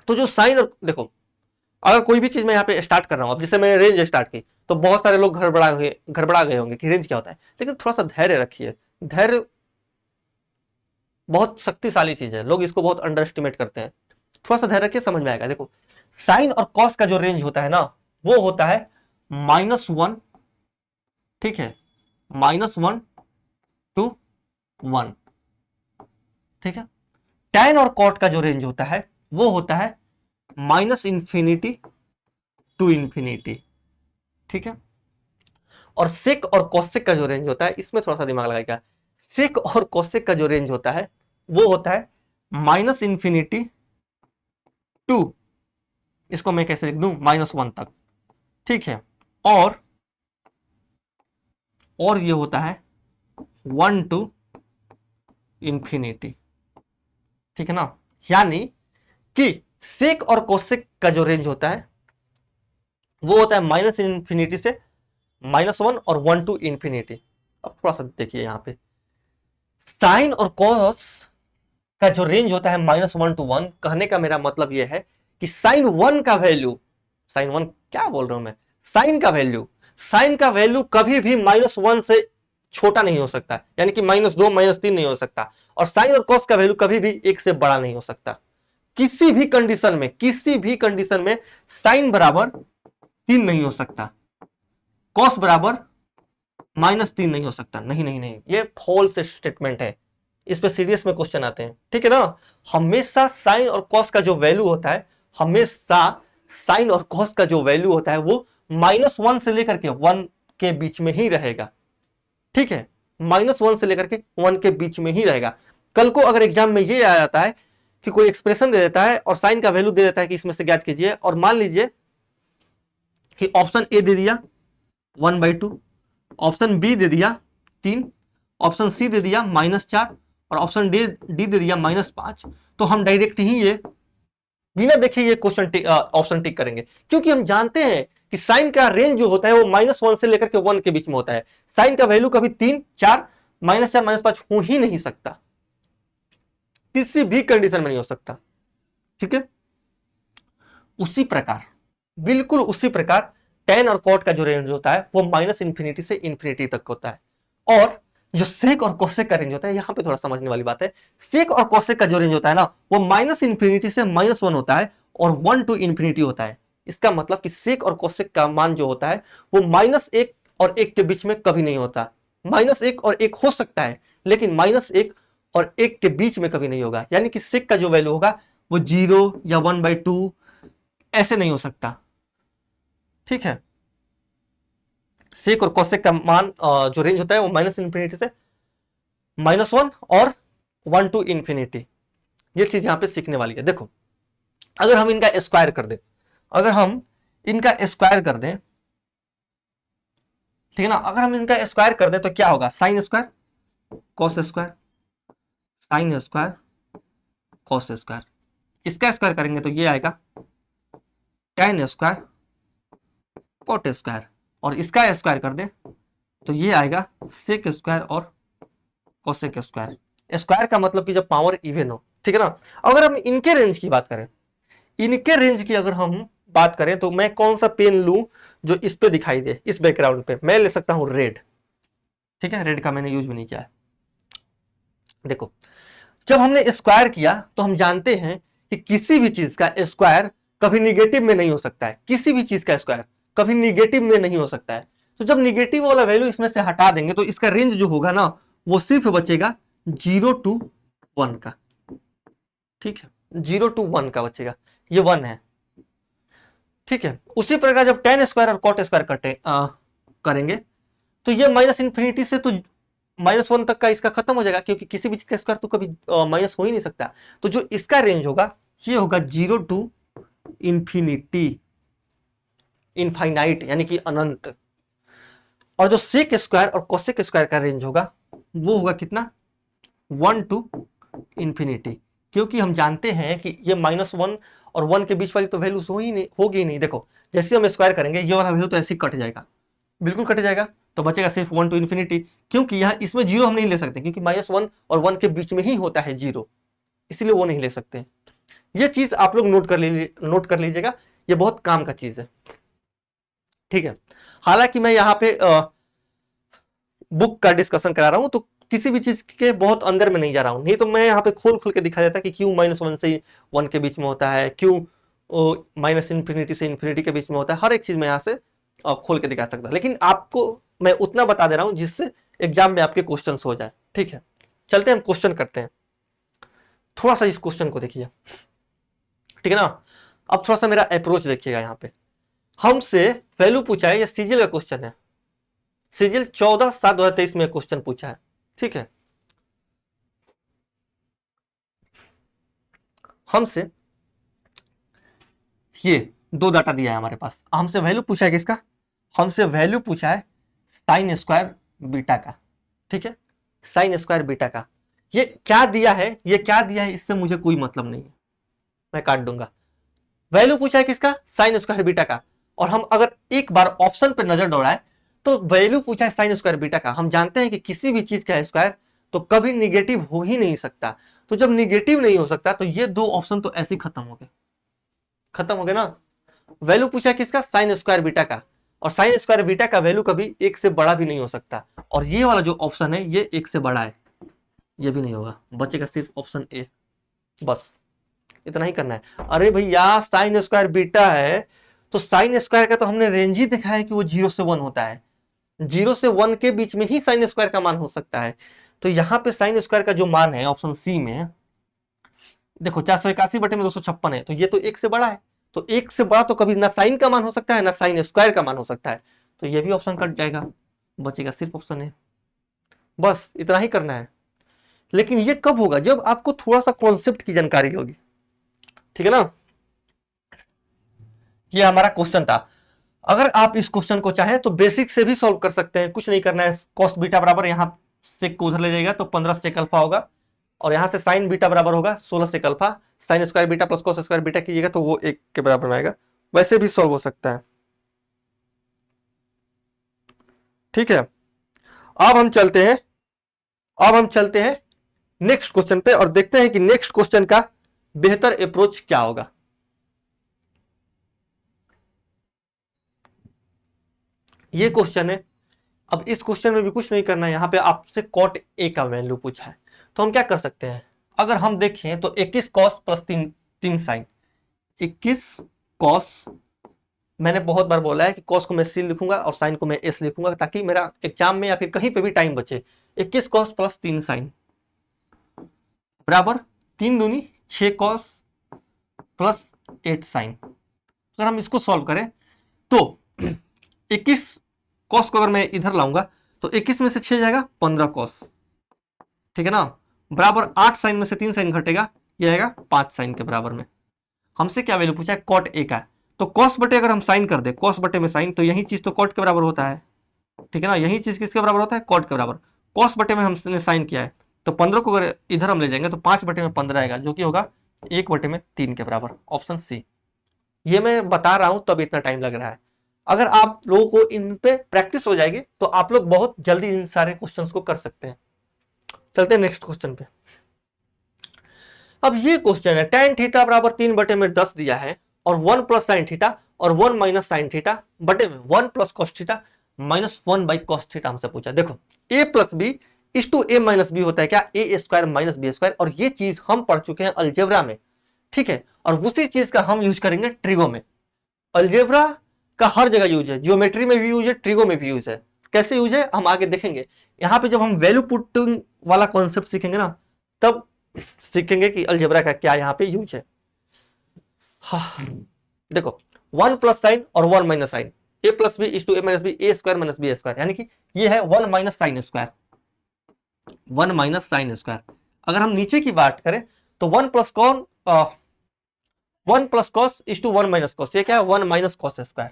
तो जो साइन और देखो, अगर कोई भी चीज मैं यहाँ पे स्टार्ट कर रहा हूं, अब जैसे मैंने रेंज स्टार्ट की तो बहुत सारे लोग गड़बड़ा गए होंगे कि रेंज क्या होता है, लेकिन थोड़ा सा धैर्य रखिए। धैर्य बहुत शक्तिशाली चीज है, लोग इसको बहुत अंडर एस्टिमेट करते हैं। थोड़ा सा धैर्य रखिए, समझ में आएगा। देखो साइन और कॉस का जो रेंज होता है ना, वो होता है -1, ठीक है, -1 to 1, ठीक है। tan और कॉट का जो रेंज होता है वो होता है -∞ to ∞, ठीक है। और सेक और कॉसेक का जो रेंज होता है, इसमें थोड़ा सा दिमाग लगाएगा। सेक और कॉसेक का जो रेंज होता है वो होता है -∞ टू, इसको मैं कैसे लिख दूं, -1 तक, ठीक है। और ये होता है 1 to ∞, ठीक है ना। यानी कि सेक और कोसेक का जो रेंज होता है वो होता है -∞ से -1 और 1 to ∞। अब थोड़ा सा देखिए यहां पे, साइन और कॉस का जो रेंज होता है -1 to 1, कहने का मेरा मतलब यह है कि साइन 1 का वैल्यू, साइन 1 क्या बोल रहा हूं मैं, साइन का वैल्यू कभी भी -1 से छोटा नहीं हो सकता, यानी कि -2 -3 नहीं हो सकता। और साइन और कॉस का वैल्यू कभी भी 1 से बड़ा नहीं हो सकता। किसी भी कंडीशन में साइन बराबर 3 नहीं हो सकता, कॉस बराबर -3 नहीं हो सकता। नहीं नहीं नहीं, ये फॉल्स स्टेटमेंट है, इस पे सीरियस में क्वेश्चन आते हैं, ठीक है ना। हमेशा साइन और कॉस का जो वैल्यू होता है, हमेशा साइन और कॉस का जो वैल्यू होता है वो -1 से लेकर के 1 के बीच में ही रहेगा, ठीक है। -1 से लेकर के 1 के बीच में ही रहेगा। कल को अगर एग्जाम में ये आ जाता है कि कोई एक्सप्रेशन दे देता है और साइन का वैल्यू दे देता है कि इसमें से ज्ञात कीजिए, और मान लीजिए कि ऑप्शन ए दे दिया 1/2, ऑप्शन बी दे दिया 3, ऑप्शन सी दे दिया -4 और ऑप्शन डी दे दिया -5, तो हम डायरेक्ट ही ये बिना देखे ये क्वेश्चन ऑप्शन टिक करेंगे, क्योंकि हम जानते हैं कि साइन का रेंज जो होता है वो -1 से लेकर के 1 के बीच में होता है। साइन का वैल्यू कभी 3, 4, -4, -5 हो ही नहीं सकता, किसी भी कंडीशन में नहीं हो सकता, ठीक है। उसी प्रकार, बिल्कुल उसी प्रकार tan और cot का जो रेंज होता है वो -∞ से ∞ तक होता है। और जो सेक और कोसेक का रेंज होता है, यहां पे थोड़ा समझने वाली बात है, सेक और कोसेक का जो रेंज होता है ना, वो -∞ से -1 होता है और 1 to ∞ होता है। इसका मतलब कि सेक और कोसेक का मान जो होता है वो -1 और 1 के बीच में कभी नहीं होता। -1 और 1 हो सकता है, लेकिन -1 और 1 के बीच में कभी नहीं होगा। यानी कि सेक का जो वैल्यू होगा वो 0 या 1/2 ऐसे नहीं हो सकता, ठीक है। सेक और कोसेक का मान जो रेंज होता है वो -∞ से -1 और 1 to ∞। ये चीज यहां पे सीखने वाली है। देखो अगर हम इनका स्क्वायर कर दें, ठीक है ना, अगर हम इनका स्क्वायर कर दें तो क्या होगा, sine square cos square, sine square cos square. इसका स्क्वायर करेंगे तो ये आएगा tan स्क्वायर कॉट स्क्वायर, और इसका स्क्वायर कर दें तो ये आएगा सेक स्क्वायर और कोसेक स्क्वायर। स्क्वायर का मतलब कि जब पावर इवन हो, ठीक है ना। अगर हम इनके रेंज की बात करें, अगर हम बात करें तो मैं कौन सा पेन लूं जो इस पे दिखाई दे, इस बैकग्राउंड पे, मैं ले सकता हूं रेड, ठीक है। रेड का मैंने यूज भी नहीं किया है। देखो जब हमने स्क्वायर किया तो हम जानते हैं कि किसी भी चीज का स्क्वायर कभी निगेटिव में नहीं हो सकता है, किसी भी चीज का स्क्वायर कभी निगेटिव में नहीं हो सकता है। तो जब निगेटिव वाला वैल्यू इसमें से हटा देंगे तो इसका रेंज जो होगा ना वो सिर्फ बचेगा 0 to 1 का, ठीक है। 0 to 1 का बचेगा, ये 1 है, ठीक है। उसी प्रकार जब tan स्क्वायर और cot स्क्वायर करेंगे तो ये माइनस इन्फिनिटी से तो -1 तक का इसका खत्म हो जाएगा, क्योंकि किसी भी चीज का स्क्वायर तो कभी माइनस हो ही नहीं सकता। तो जो इसका रेंज होगा ये होगा 0 टू इन्फिनिटी, इनफाइनाइट यानी कि अनंत। और जो सेक स्क्वायर और कोसेक स्क्वायर का रेंज होगा वो होगा कितना, 1 टू इन्फिनिटी, क्योंकि हम जानते हैं कि ये -1 और 1 के बीच वाली तो वैल्यूज होगी ही नहीं। देखो जैसे हम स्क्वायर करेंगे ये वाला वैल्यू तो ऐसे ही कट जाएगा, बिल्कुल कट जाएगा, तो बचेगा सिर्फ 1 टू इन्फिनिटी। क्योंकि यहाँ इसमें 0 हम नहीं ले सकते, क्योंकि -1 और 1 के बीच में ही होता है 0, इसलिए वो नहीं ले सकते। ये चीज आप लोग नोट कर लीजिएगा, ये बहुत काम का चीज है, ठीक है। हालांकि मैं यहाँ पे बुक का डिस्कशन करा रहा हूँ, तो किसी भी चीज के बहुत अंदर में नहीं जा रहा हूँ, नहीं तो मैं यहाँ पे खोल के दिखा देता कि क्यों -1 से 1 के बीच में होता है, क्यों -इन्फिनिटी से इन्फिनिटी के बीच में होता है, हर एक चीज मैं यहाँ से खोल के दिखा सकता। लेकिन आपको मैं उतना बता दे रहा हूँ जिससे एग्जाम में आपके क्वेश्चन हो जाए, ठीक है। चलते हैं हम क्वेश्चन करते हैं, थोड़ा सा इस क्वेश्चन को देखिए, ठीक है ना। अब थोड़ा सा मेरा अप्रोच देखिएगा, यहाँ पे हमसे वैल्यू पूछा है, ये सीजीएल का क्वेश्चन है, सीजीएल 14/7/2023 में क्वेश्चन पूछा है, ठीक है। हमसे ये दो डाटा दिया है हमारे पास, हमसे वैल्यू पूछा है किसका, हमसे वैल्यू पूछा है साइन स्क्वायर बीटा का, ठीक है, साइन स्क्वायर बीटा का। ये क्या दिया है, ये क्या दिया है इससे मुझे कोई मतलब नहीं है, मैं काट दूंगा। वैल्यू पूछा है किसका, साइन स्क्वायर बीटा का। और हम अगर एक बार ऑप्शन पर नजर दौड़ाए तो वैल्यू पूछा है साइन स्क्वायर बीटा का। हम जानते हैं कि किसी भी चीज का स्क्वायर तो कभी निगेटिव हो ही नहीं सकता, तो जब निगेटिव नहीं हो सकता तो ये दो ऑप्शन तो ऐसे ही खत्म हो गए ना। वैल्यू पूछा है किसका, साइन स्क्वायर बीटा का, और साइन स्क्वायर बीटा का वैल्यू कभी 1 से बड़ा भी नहीं हो सकता, और ये वाला जो ऑप्शन है ये 1 से बड़ा है, ये भी नहीं होगा, बचेगा सिर्फ ऑप्शन ए। बस इतना ही करना है। अरे भैया साइन स्क्वायर बीटा है तो साइन स्क्वायर का तो हमने रेंज ही देखा है कि वो 0 से 1 होता है, 0 से 1 के बीच में ही साइन स्क्वायर का मान हो सकता है। तो यहाँ पे साइन स्क्वायर का जो मान है ऑप्शन सी में, देखो 481/256 है, तो ये तो 1 से बड़ा है, तो 1 से बड़ा तो कभी ना साइन का मान हो सकता है ना साइन स्क्वायर का मान हो सकता है, तो ये भी ऑप्शन कट जाएगा, बचेगा सिर्फ ऑप्शन ए। बस इतना ही करना है। लेकिन ये कब होगा, जब आपको थोड़ा सा कॉन्सेप्ट की जानकारी होगी, ठीक है ना। ये हमारा क्वेश्चन था। अगर आप इस क्वेश्चन को चाहें तो बेसिक से भी सॉल्व कर सकते हैं, कुछ नहीं करना है। कॉस बीटा बराबर यहाँ से उधर ले जाएगा तो 15 सेक अल्फा होगा, और यहाँ से साइन बीटा बराबर होगा 16 sec alpha, sine square beta plus cos square beta कीजिएगा तो वो 1 के बराबर में आएगा, वैसे भी सॉल्व हो सकता है, ठीक है। अब हम चलते हैं नेक्स्ट क्वेश्चन पे और देखते हैं कि नेक्स्ट क्वेश्चन का बेहतर अप्रोच क्या होगा। ये क्वेश्चन है। अब इस क्वेश्चन में भी कुछ नहीं करना है, यहाँ पे आपसे कॉट ए का वैल्यू पूछा है, तो हम क्या कर सकते हैं, अगर हम देखें तो 21 कॉस प्लस 3 साइन, 21 कॉस, मैंने बहुत बार बोला है कि कॉस को मैं सी लिखूंगा और साइन को मैं एस लिखूंगा, ताकि मेरा एग्जाम में या फिर कहीं पे भी टाइम बचे। 21 कॉस प्लस 3 साइन बराबर 3 दूनी 6 कॉस प्लस 8 साइन। अगर हम इसको सॉल्व करें तो 21 कॉस को अगर मैं इधर लाऊंगा तो 21 में से 6 जाएगा 15 कॉस, ठीक है ना, बराबर 8 साइन में से 3 साइन घटेगा, ये आएगा 5 साइन के बराबर में। हमसे क्या वैल्यू पूछा है, कॉट ए का। तो कॉस बटे अगर हम साइन कर दे, कॉस बटे में साइन, तो यही चीज तो कॉट के बराबर होता है, ठीक है ना, यही चीज किसके बराबर होता है, कॉट के बराबर। कॉस बटे में हमने साइन किया है, तो 15 को अगर इधर हम ले जाएंगे तो 5 बटे में 15 आएगा, जो कि होगा 1 बटे में 3 के बराबर, ऑप्शन सी। ये मैं बता रहा हूं तब इतना टाइम लग रहा है। अगर आप लोगों को इन पे प्रैक्टिस हो जाएगी तो आप लोग बहुत जल्दी इन सारे क्वेश्चंस को कर सकते हैं। चलते हैं नेक्स्ट क्वेश्चन पे। अब ये क्वेश्चन है, tan थीटा बराबर 3 बटे में 10 दिया है, और 1 प्लस साइन थीटा और 1 माइनस साइन थीटा बटे में 1 plus cos theta minus 1 by cos theta हमसे पूछा। देखो a प्लस बी इस टू a माइनस बी होता है क्या, ए स्क्वायर माइनस बी स्क्वायर, और ये चीज हम पढ़ चुके हैं अलजेब्रा में, ठीक है, और उसी चीज का हम यूज करेंगे ट्रिगो में। अलजेब्रा का हर जगह यूज है, जियोमेट्री में भी यूज है, ट्रिगो में भी यूज है। कैसे यूज है हम आगे देखेंगे। यहाँ पे जब हम वैल्यू पुटिंग वाला कॉन्सेप्ट सीखेंगे ना, तब सीखेंगे कि अलजेब्रा का क्या यहाँ पे यूज है। हाँ देखो, 1 प्लस साइन और 1 minus sine, a plus b is to a minus b, a square minus b square, यानी कि ये है 1 minus sine square, 1 minus sine square. अगर हम नीचे की बात करें तो 1 प्लस कॉन 1 plus cos is to 1 minus cos, ये क्या है 1 minus cos square,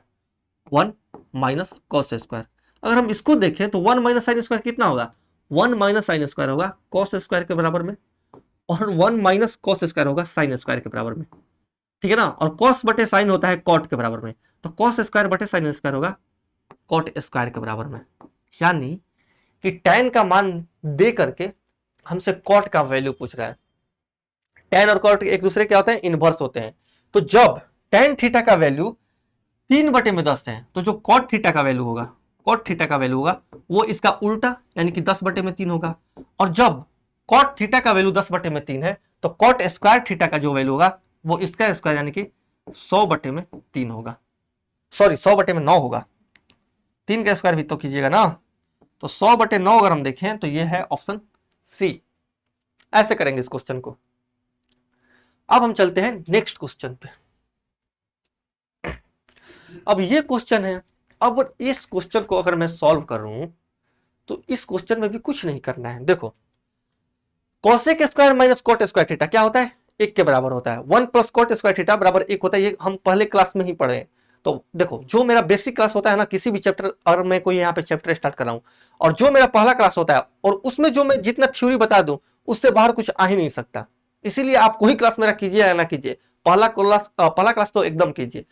1 minus cos square. अगर हम इसको देखें तो 1 माइनस साइन स्क्वायर कितना होगा, 1 माइनस साइन स्क्वायर होगा कॉस स्क्वायर के बराबर में, और 1 माइनस कॉस स्क्वायर होगा साइन स्क्वायर के बराबर में, ठीक है ना। और कॉस बटे साइन होता है कॉट के बराबर में, तो कॉस स्क्वायर बटे साइन स्क्वायर होगा कॉट स्क्वायर के बराबर में। यानी कि tan का मान दे करके हमसे कॉट का वैल्यू पूछ रहा है। tan और कॉट एक दूसरे क्या होते हैं, इनवर्स होते हैं। तो जब tan थीटा का वैल्यू 3/10 है, तो जो कॉट थीटा का वैल्यू होगा, कॉट थीटा का वैल्यू होगा वो इसका उल्टा यानी कि 10/3 होगा। और जब कॉट थीटा का वैल्यू 10/3 है, तो कॉट स्क्वायर थीटा का जो वैल्यू होगा वो इसका स्क्वायर यानी कि 100/3 होगा, सॉरी 100/9 होगा, 3 का स्क्वायर भी तो कीजिएगा ना। तो 100/9 अगर हम देखें तो ये है ऑप्शन सी। ऐसे करेंगे इस क्वेश्चन को। अब हम चलते हैं नेक्स्ट क्वेश्चन पे। अब ये क्वेश्चन है, अब इस क्वेश्चन को अगर मैं सॉल्व कर रहा हूं तो इस क्वेश्चन में भी कुछ नहीं करना है। देखो cosec square minus cot square theta क्या होता है, 1 के बराबर होता है। 1 प्लस कॉट स्क्वायर थीटा बराबर 1 होता है, ये हम पहले क्लास में ही पढ़े हैं। तो देखो जो मेरा बेसिक क्लास होता है ना, किसी भी चैप्टर, और मैं कोई यहाँ पे चैप्टर स्टार्ट कर रहा हूँ और जो मेरा पहला क्लास होता है और उसमें जो मैं जितना थ्योरी बता दूं उससे बाहर कुछ आ ही नहीं सकता। इसीलिए आप कोई क्लास मेरा कीजिए या ना कीजिए, पहला क्लास तो एकदम कीजिए,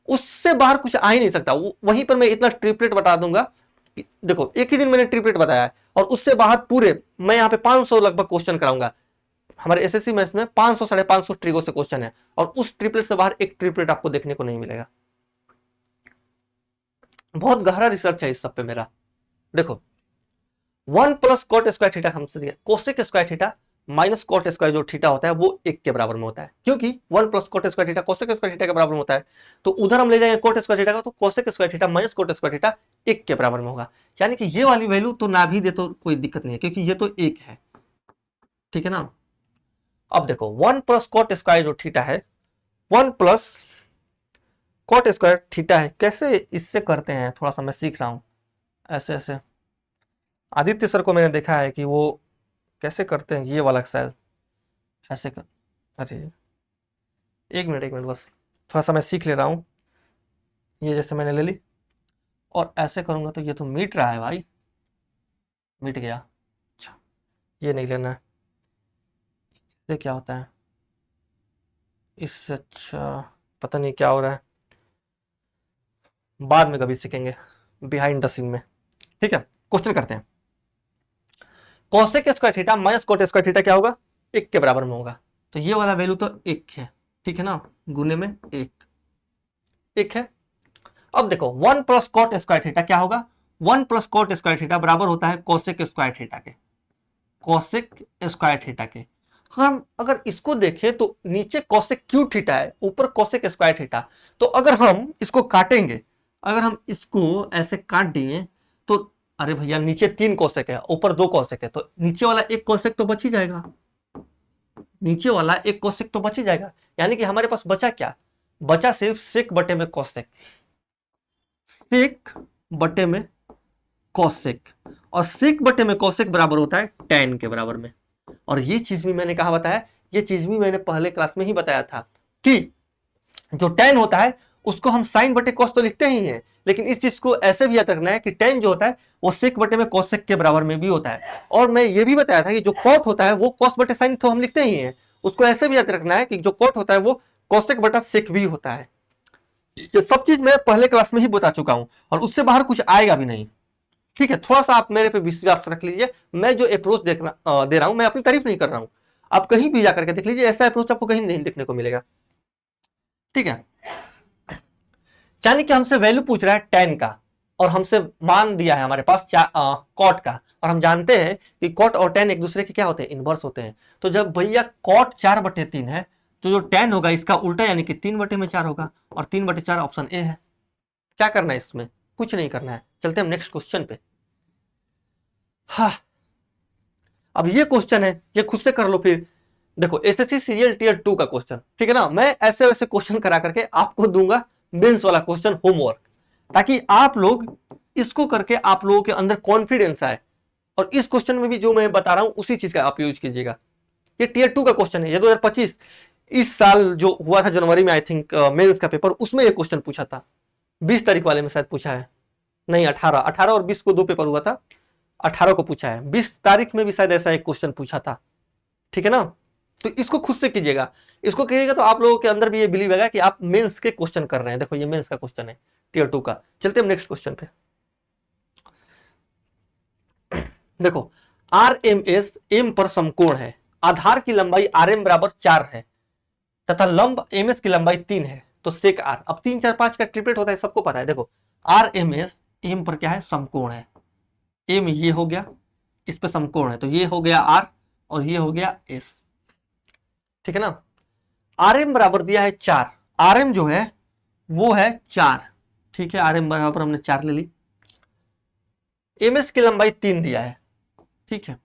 उससे बाहर कुछ आ ही नहीं सकता। वहीं पर मैं इतना ट्रिपलेट बता दूंगा। देखो एक ही दिन मैंने ट्रिपलेट बताया है और उससे बाहर पूरे मैं यहाँ पे 500 लगभग क्वेश्चन कराऊंगा। हमारे एसएससी मैथ्स में 500 550 ट्रिगो से क्वेश्चन है और उस ट्रिपलेट से बाहर एक ट्रिपलेट आपको देखने को नहीं मिलेगा। बहुत गहरा रिसर्च है इस सब पे मेरा। देखो 1 प्लस कॉट स्क्वायर थीटा हमसे दिया, cosec square theta minus cot square जो थीटा होता है वो 1 के बराबर में होता है, क्योंकि 1 plus cot square theta cosec square theta के बराबर में होता है। तो उधर हम ले जाएंगे कॉट स्क्वायर थीटा का, तो cosec square theta minus cot square theta 1 के बराबर में होगा। यानी कि ये वाली वैल्यू तो ना भी दे तो कोई दिक्कत नहीं है, क्योंकि ये तो 1 है, ठीक है ना। अब देखो 1 प्लस कॉट स्क्वायर जो थीटा है, 1 प्लस कॉट स्क्वायर थीटा है, कैसे इससे करते हैं थोड़ा सा मैं सीख रहा हूं। ऐसे ऐसे आदित्य सर को मैंने देखा है कि वो कैसे करते हैं ये वाला एक्सरसाइज, ऐसे कर, अरे एक मिनट बस थोड़ा सा मैं सीख ले रहा हूँ। ये जैसे मैंने ले ली और ऐसे करूंगा तो ये तो मिट रहा है भाई, मिट गया। अच्छा ये नहीं लेना है, इससे क्या होता है, इससे अच्छा पता नहीं क्या हो रहा है, बाद में कभी सीखेंगे बिहाइंड द सीन में। ठीक है क्वेश्चन करते हैं। Cosec square theta minus cot square theta क्या होगा, 1 के बराबर में होगा। तो ये वाला वैल्यू तो 1 है, ठीक है ना, गुने में 1 है। अब देखो 1 प्लस कॉट स्क्वायर थीटा क्या होगा, 1 प्लस कॉट स्क्वायर थीटा बराबर होता है कोसेक स्क्वायर थीटा के, कोसेक स्क्वायर थीटा के। हम अगर इसको देखें तो नीचे कोसेक क्यू थीटा है, ऊपर कोसेक स्क्वायर थीटा। तो अगर हम इसको काटेंगे, अगर हम इसको ऐसे काट दिए तो अरे भैया नीचे 3 कोसेक है ऊपर 2 कोसेक है, तो नीचे वाला 1 कोसेक तो बच ही जाएगा, नीचे वाला 1 कोसेक तो बच ही जाएगा। यानी कि हमारे पास बचा क्या, बचा सिर्फ सेक बटे में कोसेक, सेक बटे में कोसेक, और सेक बटे में कोसेक बराबर होता है टैन के बराबर में। और ये चीज भी मैंने कहा बताया, ये चीज भी मैंने पहले क्लास में ही बताया था कि जो टैन होता है उसको हम साइन बटे कॉस तो लिखते ही हैं, लेकिन इस चीज को ऐसे भी याद रखना है कि टैन जो होता है वो सेक बटे में कोसेक के बराबर में भी होता है। और मैं ये भी बताया था कि जो कॉट होता है वो कॉस बटे साइन तो हम लिखते ही हैं, उसको ऐसे भी याद रखना है कि जो कॉट होता है वो कोसेक बटा सेक भी होता है। ये सब चीज मैं पहले क्लास में ही बता चुका हूं और उससे बाहर कुछ आएगा भी नहीं। ठीक है थोड़ा सा आप मेरे पे विश्वास रख लीजिए, मैं जो अप्रोच दे रहा हूं मैं अपनी तारीफ नहीं कर रहा हूं, आप कहीं भी जाकर के देख लीजिए ऐसा अप्रोच आपको कहीं नहीं देखने को मिलेगा। ठीक है यानी कि हमसे वैल्यू पूछ रहा है tan का और हमसे मान दिया है हमारे पास कॉट का, और हम जानते हैं कि कॉट और tan एक दूसरे के क्या होते हैं, इनवर्स होते हैं। तो जब भैया कॉट 4/3 है तो जो tan होगा इसका उल्टा यानी कि 3/4 होगा, और 3/4 ऑप्शन ए है। क्या करना है इसमें, कुछ नहीं करना है। चलते हम नेक्स्ट क्वेश्चन पे। हाँ अब ये क्वेश्चन है, ये खुद से कर लो फिर। देखो एसएससी सीरियल टियर 2 का क्वेश्चन, ठीक है ना, मैं ऐसे वैसे क्वेश्चन करा करके आपको दूंगा मेंस वाला क्वेश्चन होमवर्क, ताकि आप लोग इसको करके आप लोगों के अंदर कॉन्फिडेंस आए। और इस क्वेश्चन में भी जो मैं बता रहा हूं उसी चीज का आप यूज कीजिएगा। ये टियर 2 का क्वेश्चन है, ये 2025 इस साल जो हुआ था जनवरी में, आई थिंक मेंस का पेपर, उसमें ये क्वेश्चन पूछा था। 20 तारीख वाले में शायद पूछा है, नहीं 18 और 20 को 2 पेपर हुआ था, 18 को पूछा है, 20 तारीख में भी शायद ऐसा एक क्वेश्चन पूछा था, ठीक है ना। तो इसको खुद से कीजिएगा, इसको कीजिएगा तो आप लोगों के अंदर भी ये बिलीव आएगा कि आप मेंस के क्वेश्चन कर रहे हैं। देखो ये मेंस का क्वेश्चन है टियर 2 का। चलते हम नेक्स्ट क्वेश्चन पे। देखो आरएमएस एम पर समकोण है, आधार की लंबाई आरएम बराबर 4 है तथा लंब एमएस की लंबाई 3 है, तो सेक आर। अब 3 4 5 का ट्रिपलेट होता है, सबको पता है। देखो आरएमएस एम पर क्या है, समकोण है, एम ये हो गया, इस पे समकोण है, तो ये हो गया आर और ये हो गया एस, ठीक है ना। आरएम बराबर दिया है 4, आरएम जो है वो है 4, ठीक है, आरएम बराबर हमने 4 ले ली। एमएस की लंबाई 3 दिया है, ठीक है।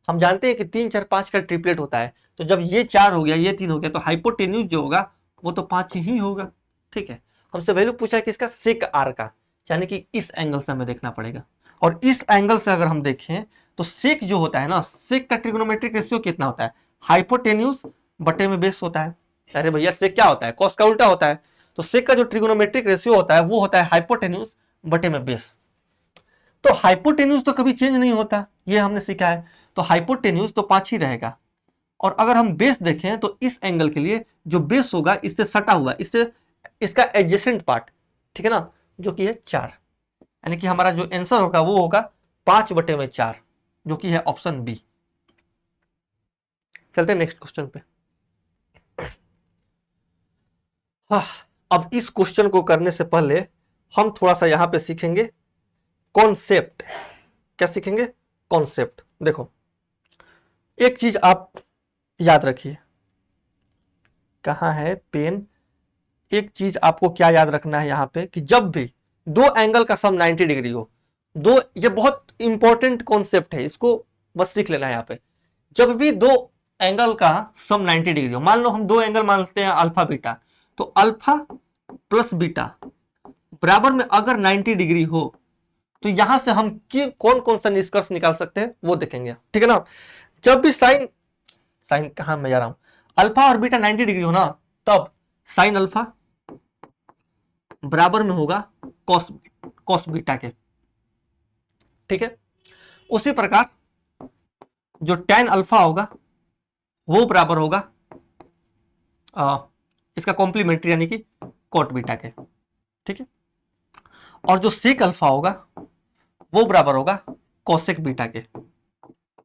हम जानते हैं कि 3 4 5 का ट्रिपलेट होता है, तो जब ये 4 हो गया ये 3 हो गया, तो हाइपोटेन्यूज जो होगा वो तो 5 ही होगा, ठीक है। हमसे वैल्यू पूछा है किसका, सेक आर का, यानी कि इस एंगल से हमें देखना पड़ेगा। और इस एंगल से अगर हम देखें तो सेक जो होता है ना, सेक का ट्रिग्नोमेट्रिक रेशियो कितना होता है, हाइपोटेन्यूज बटे में बेस होता है। अरे भैया सेक क्या होता है, कॉस का उल्टा होता है, तो सेक का जो ट्रिग्नोमेट्रिक रेशियो होता है वो होता है हाइपोटेन्यूज बटे में बेस। तो हाइपोटेन्यूज तो कभी चेंज नहीं होता, ये हमने सीखा है, तो हाइपोटेन्यूज तो 5 ही रहेगा। और अगर हम बेस देखें तो इस एंगल के लिए जो बेस होगा इससे सटा हुआ, इससे इसका एडजेसेंट पार्ट, ठीक है ना, जो कि है 4, यानी कि हमारा जो आंसर होगा वो होगा 5 बटे में 4, जो कि है ऑप्शन बी। चलते हैं नेक्स्ट क्वेश्चन पे। अब इस क्वेश्चन को करने से पहले हम थोड़ा सा यहां पे सीखेंगे कॉन्सेप्ट। क्या सीखेंगे, कॉन्सेप्ट। देखो एक चीज आप याद रखिए, कहां है पेन, एक चीज आपको क्या याद रखना है यहां पे, कि जब भी दो एंगल का सम 90 डिग्री हो, दो, ये बहुत इंपॉर्टेंट कॉन्सेप्ट है, इसको बस सीख लेना है यहां पे। जब भी दो एंगल का सम 90 डिग्री हो, मान लो हम दो एंगल मानते हैं अल्फा बीटा, तो अल्फा प्लस बीटा बराबर में अगर 90 डिग्री हो, तो यहां से हम कौन कौन सा निष्कर्ष निकाल सकते हैं वो देखेंगे, ठीक है ना। जब भी साइन साइन कहां मैं जा रहा हूं, अल्फा और बीटा 90 डिग्री हो ना, तब साइन अल्फा बराबर में होगा कॉस बीटा के, ठीक है। उसी प्रकार जो tan अल्फा होगा वो बराबर होगा इसका कॉम्प्लीमेंट्री यानी कि कॉट बीटा के, ठीक है। और जो सेक अल्फा होगा वो बराबर होगा कोसेक बीटा के।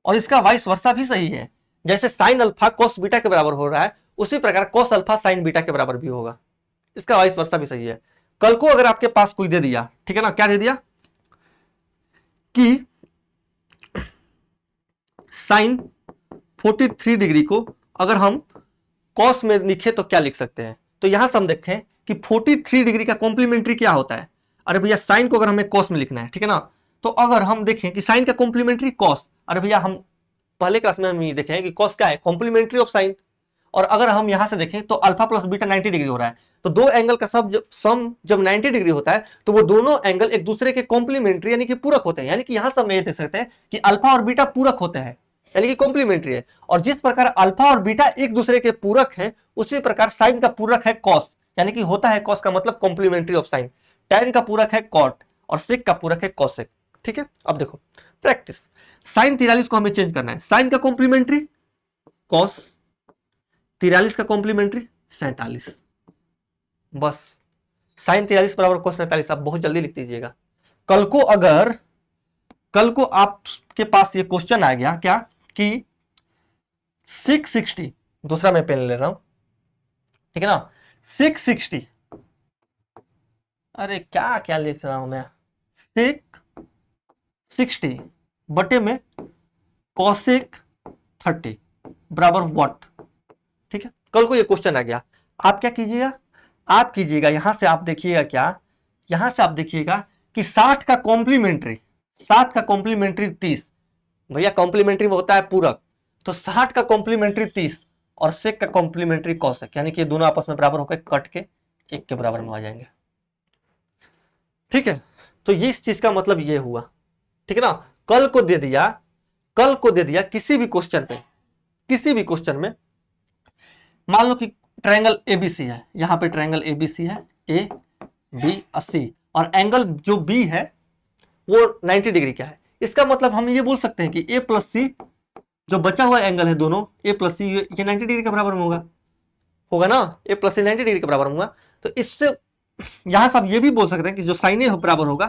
और इसका वाइस वर्सा भी सही है, जैसे साइन अल्फा कोस बीटा के बराबर हो रहा है, उसी प्रकार कोस अल्फा साइन बीटा के बराबर भी होगा, इसका वाइस वर्सा भी सही है। कल को अगर आपके पास कोई दे दिया, ठीक है ना, क्या दे दिया कि साइन 43 डिग्री को अगर हम कॉस में लिखे तो क्या लिख सकते हैं, तो यहां से हम देखें कि 43 डिग्री का कॉम्प्लीमेंट्री क्या होता है। अरे भैया साइन को अगर हमें कॉस में लिखना है, ठीक है ना, तो अगर हम देखें कि साइन का कॉम्प्लीमेंट्री कॉस, अरे भैया हम पहले क्लास में हम ये देखें कि कॉस क्या है, कॉम्प्लीमेंट्री ऑफ साइन। और अगर हम यहां से देखें तो अल्फा प्लस बीटा 90 डिग्री हो रहा है, तो दो एंगल का सम जब 90 डिग्री होता है तो वो दोनों एंगल एक दूसरे के कॉम्प्लीमेंट्री यानी कि पूरक होते हैं। यानी कि यहां से हम ये देख सकते हैं कि अल्फा और बीटा पूरक होते हैं, यानी कि कॉम्प्लीमेंट्री है। और जिस प्रकार अल्फा और बीटा एक दूसरे के पूरक हैं, उसी प्रकार साइन का पूरक है कॉस, यानी कि होता है कॉस का मतलब कॉम्प्लीमेंट्री ऑफ साइन। टैन का पूरक है कॉट और सेक का पूरक है कॉसेक, ठीक है। अब देखो प्रैक्टिस, साइन 43 को हमें चेंज करना है, साइन का कॉम्प्लीमेंट्री कॉस, 43 का कॉम्प्लीमेंट्री 47, बस साइन 43 बराबर कॉस 47। आप बहुत जल्दी लिख दीजिएगा। कल को आपके पास ये क्वेश्चन आ गया क्या कि 660, दूसरा मैं पेन ले रहा हूं, ठीक है ना, 660, अरे क्या क्या लिख रहा हूं मैं, 660 बटे में कॉसेक 30 बराबर व्हाट, ठीक है। कल को ये क्वेश्चन आ गया, आप क्या कीजिएगा, आप कीजिएगा यहां से आप देखिएगा क्या, यहां से आप देखिएगा कि 60 का कॉम्प्लीमेंट्री 30, भैया कॉम्प्लीमेंट्री में होता है पूरक, तो 60 का कॉम्प्लीमेंट्री 30 और सेक का कॉम्प्लीमेंट्री कॉसेक, यानी कि ये दोनों आपस में बराबर होकर कट के 1 के बराबर में आ जाएंगे। ठीक है, तो ये इस चीज का मतलब ये हुआ। ठीक है ना, कल को दे दिया किसी भी क्वेश्चन में मान लो कि ट्रायंगल एबीसी है, यहां पे ट्रायंगल एबीसी है, ए बी सी, और एंगल जो बी है वो 90 डिग्री का है। इसका मतलब हम ये बोल सकते हैं कि ए प्लस सी जो बचा हुआ एंगल है दोनों ए प्लस सी, ये 90 डिग्री के बराबर में होगा ना, ए प्लस सी 90 डिग्री के बराबर होगा। तो इससे यहां से आप ये भी बोल सकते हैं कि जो साइन ए बराबर होगा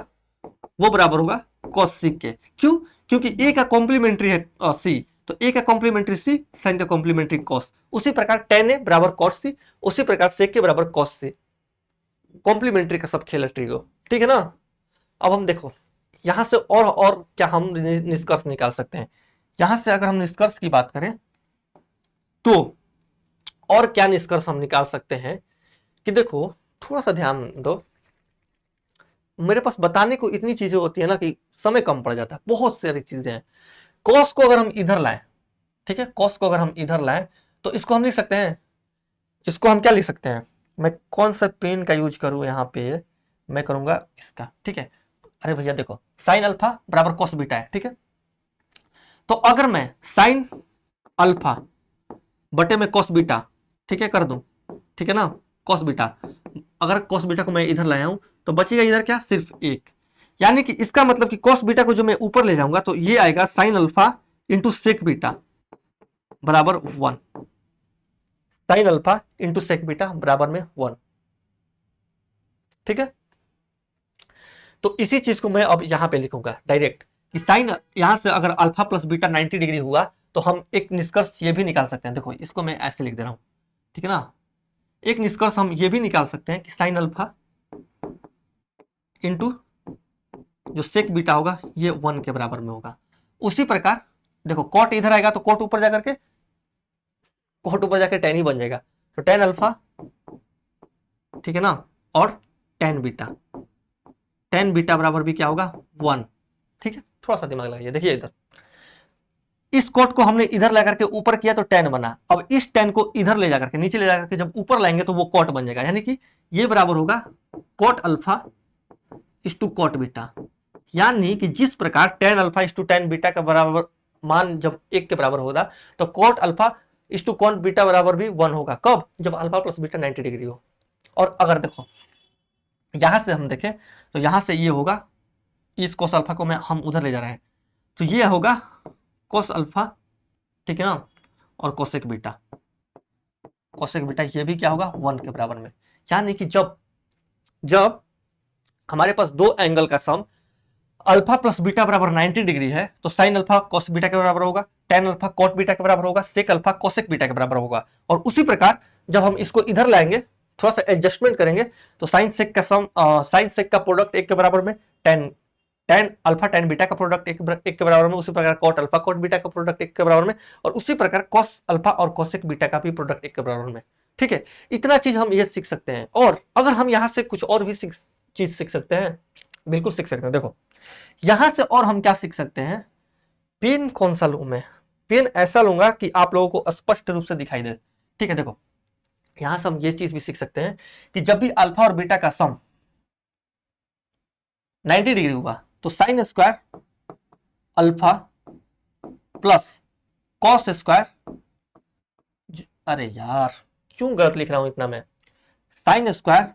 वो बराबर होगा कॉस सी के। क्यों? क्योंकि ए का कॉम्प्लीमेंट्री है सी, तो ए का कॉम्प्लीमेंट्री सी, साइन का कॉम्प्लीमेंट्री कॉस। उसी प्रकार टेन ए बराबर कॉट सी, उसी प्रकार सेक के बराबर कॉस सी। कॉम्प्लीमेंट्री का सब खेल है ट्रिगो। ठीक है ना। अब हम देखो यहां से और क्या हम निष्कर्ष निकाल सकते हैं। यहां से अगर हम निष्कर्ष की बात करें तो और क्या निष्कर्ष हम निकाल सकते हैं कि देखो, थोड़ा सा ध्यान दो, मेरे पास बताने को इतनी चीजें होती है ना कि समय कम पड़ जाता है, बहुत सारी चीजें हैं। कॉस को अगर हम इधर लाएं, ठीक है, कॉस को अगर हम इधर लाएं तो इसको हम लिख सकते हैं, इसको हम क्या लिख सकते हैं, मैं कौन सा पेन का यूज करूं यहां पे, मैं करूंगा इसका। ठीक है, अरे भैया देखो साइन अल्फा बराबर कॉस बीटा है। ठीक है, तो अगर मैं साइन अल्फा बटे में कॉस बीटा, ठीक है, कर दूं, ठीक है ना, कॉस बीटा, अगर कॉस बीटा को मैं इधर लाया हूं तो बचेगा इधर क्या, सिर्फ 1। यानी कि इसका मतलब कि कॉस बीटा को जो मैं ऊपर ले जाऊंगा तो ये आएगा sine alpha into sec beta बराबर 1। Sine alpha into sec beta बराबर में 1। ठीक है, तो इसी चीज को मैं अब यहां पे लिखूंगा डायरेक्ट कि साइन, यहां से अगर अल्फा प्लस बीटा 90 डिग्री हुआ तो हम एक निष्कर्ष ये भी निकाल सकते हैं। देखो इसको मैं ऐसे लिख दे रहा हूं, ठीक है ना, एक निष्कर्ष हम ये भी निकाल सकते हैं कि साइन अल्फा इंटू जो सेक बीटा होगा ये 1 के बराबर में होगा। उसी प्रकार देखो कॉट इधर आएगा तो कॉट ऊपर जाकर टेन ही बन जाएगा, तो टेन अल्फा, ठीक है ना, और टेन बीटा बराबर भी क्या होगा 1। ठीक है, थोड़ा सा दिमाग लगाइए। देखिए इधर इस कोट को हमने इधर ला करके ऊपर किया तो टेन बना, अब इस टेन को इधर ले जाकर के नीचे ले जाकर के जब ऊपर लाएंगे तो वो कॉट बन जाएगा, यानी कि ये बराबर होगा कॉट अल्फा इस टू कॉट बीटा। यानी कि जिस प्रकार टेन अल्फा इस टू टेन बीटा का बराबर मान जब 1 के बराबर होगा तो कॉट अल्फा इस टू कॉट बीटा बराबर भी 1 होगा। कब? जब अल्फा प्लस बीटा 90 डिग्री हो। और अगर देखो यहां से हम देखें तो यहां से ये होगा, इस कोस अल्फा को हम उधर ले जा रहे हैं तो ये होगा कोस अल्फा, ठीक है ना, और कोसेक बीटा ये भी क्या होगा 1 के बराबर में। यानी कि जब हमारे पास दो एंगल का सम अल्फा प्लस बीटा बराबर 90 डिग्री है तो साइन अल्फा कोस बीटा के बराबर होगा, टेन अल्फा कॉट बीटा के बराबर होगा, सेक अल्फा कोसेक बीटा के बराबर होगा। और उसी प्रकार जब हम इसको इधर लाएंगे, थोड़ा सा एडजस्टमेंट करेंगे तो साइन सेक का प्रोडक्ट 1 के बराबर में, टेन अल्फा टेन बीटा का प्रोडक्ट एक के बराबर में, उसी प्रकार कॉट अल्फा कॉट बीटा का प्रोडक्ट 1 के बराबर में, और उसी प्रकार कॉस अल्फा और कोसेक बीटा का भी प्रोडक्ट 1 के बराबर में। ठीक है, इतना चीज हम ये सीख सकते हैं। और अगर हम यहां से कुछ और भी चीज सीख सकते हैं, बिल्कुल सीख सकते हैं। देखो यहां से और हम क्या सीख सकते हैं, पेन कौन सा लूं मैं, पेन ऐसा लूंगा कि आप लोगों को स्पष्ट रूप से दिखाई दे। ठीक है, देखो यहां से हम ये चीज भी सीख सकते हैं कि जब भी अल्फा और बीटा का सम 90 डिग्री हुआ तो sine square alpha plus cos square, अरे यार क्यों गलत लिख रहा हूं इतना मैं, sine square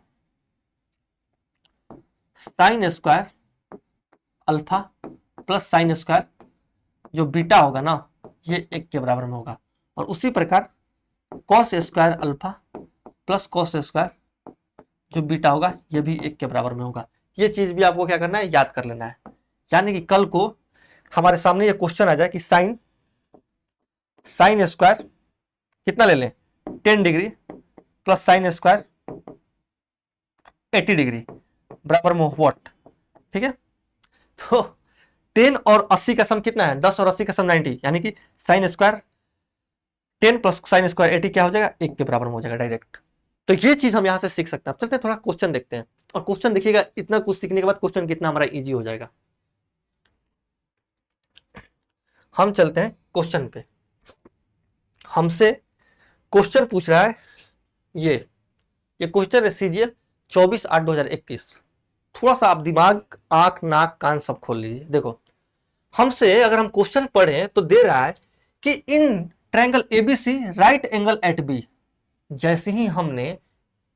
alpha plus sine square जो बीटा होगा ना ये 1 के बराबर में होगा। और उसी प्रकार cos square alpha plus cos square जो बीटा होगा ये भी 1 के बराबर में होगा। ये चीज भी आपको क्या करना है, याद कर लेना है। यानी कि कल को हमारे सामने ये क्वेश्चन आ जाए कि साइन स्क्वायर कितना ले लें 10 degree plus sine square 80 degree बराबर में व्हाट। ठीक है, तो 10 और 80 का सम कितना है, 10 और 80 का सम 90, यानी कि sine square 10 plus sine square 80 क्या हो जाएगा, 1 के बराबर में हो जाएगा डायरेक्ट। तो ये चीज हम यहां से सीख सकते हैं। चलते हैं थोड़ा क्वेश्चन देखते हैं, और क्वेश्चन देखिएगा, इतना कुछ सीखने के बाद क्वेश्चन कितना हमारा इजी हो जाएगा। हम चलते हैं क्वेश्चन पे। हमसे क्वेश्चन पूछ रहा है ये क्वेश्चन है सीजीएल 24/8/2021। थोड़ा सा आप दिमाग, आंख, नाक, कान सब खोल लीजिए। देखो हमसे अगर हम क्वेश्चन पढ़ें तो दे रहा है कि in triangle ABC right angle at B. जैसे ही हमने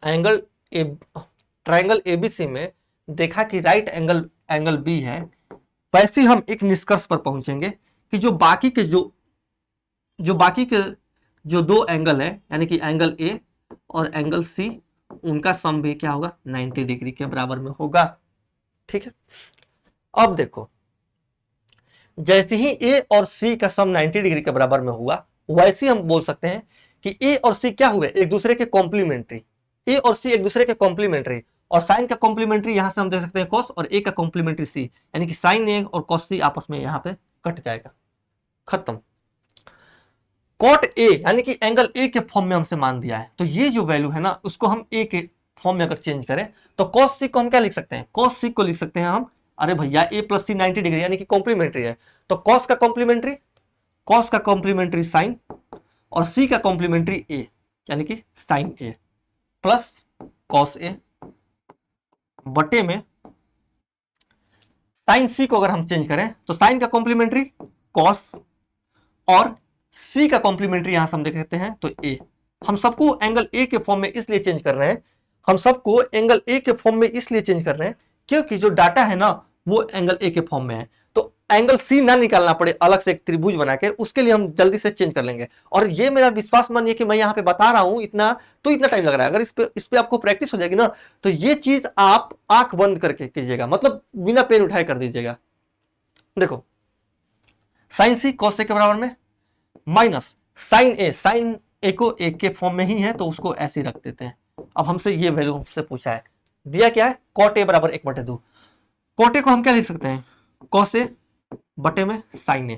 ट्रायंगल एबीसी में देखा कि राइट एंगल बी है, वैसे हम एक निष्कर्ष पर पहुंचेंगे कि जो बाकी के जो दो एंगल है, यानी कि एंगल ए और एंगल सी, उनका सम भी क्या होगा, 90 डिग्री के बराबर में होगा। ठीक है, अब देखो जैसे ही ए और सी का सम 90 डिग्री के बराबर में हुआ, वैसे हम बोल सकते हैं कि ए और सी क्या हुए, एक दूसरे के कॉम्प्लीमेंट्री। ए और सी एक दूसरे के कॉम्प्लीमेंट्री, और साइन का कॉम्प्लीमेंट्री यहां से हम देख सकते हैं कॉस, और ए का कॉम्प्लीमेंट्री सी, यानी कि साइन ए और कॉस सी आपस में यहां पे कट जाएगा, खत्म। कॉट ए यानी कि एंगल ए के फॉर्म में हमसे मान दिया है, तो ये जो वैल्यू है ना, उसको हम ए के फॉर्म में अगर चेंज करें तो कॉस सी को हम क्या लिख सकते हैं, कॉस सी को लिख सकते हैं हम, अरे भैया ए प्लस सी 90 डिग्री यानी कि कॉम्प्लीमेंट्री है, तो कॉस का कॉम्प्लीमेंट्री साइन, और सी का कॉम्प्लीमेंट्री ए यानी कि sign a, plus cos A बटे में साइन सी को अगर हम चेंज करें तो साइन का कॉम्प्लीमेंट्री कॉस, और सी का कॉम्प्लीमेंट्री यहां से हम देख सकते हैं तो ए। हम सबको एंगल ए के फॉर्म में इसलिए चेंज कर रहे हैं, क्योंकि जो डाटा है ना वो एंगल ए के फॉर्म में है, तो एंगल सी ना निकालना पड़े अलग से एक त्रिभुज बना के, उसके लिए हम जल्दी से चेंज कर लेंगे। और ये मेरा विश्वास मानिए कि मैं यहाँ पे बता रहा हूं इतना टाइम लग रहा है, अगर इस पे आपको प्रैक्टिस हो जाएगी ना, तो ये चीज आप आंख बंद करके कीजिएगा, मतलब बिना पेन उठाए कर दीजिएगा। देखो साइन सी कॉस ए के बराबर में माइनस साइन ए को ए के फॉर्म में ही है तो उसको ऐसे ही रख देते हैं। अब हमसे ये वैल्यू हमसे पूछा है, दिया क्या है, कॉट ए बराबर 1/2। कॉट ए को हम क्या लिख सकते हैं, कॉस ए बटे में साइन ए,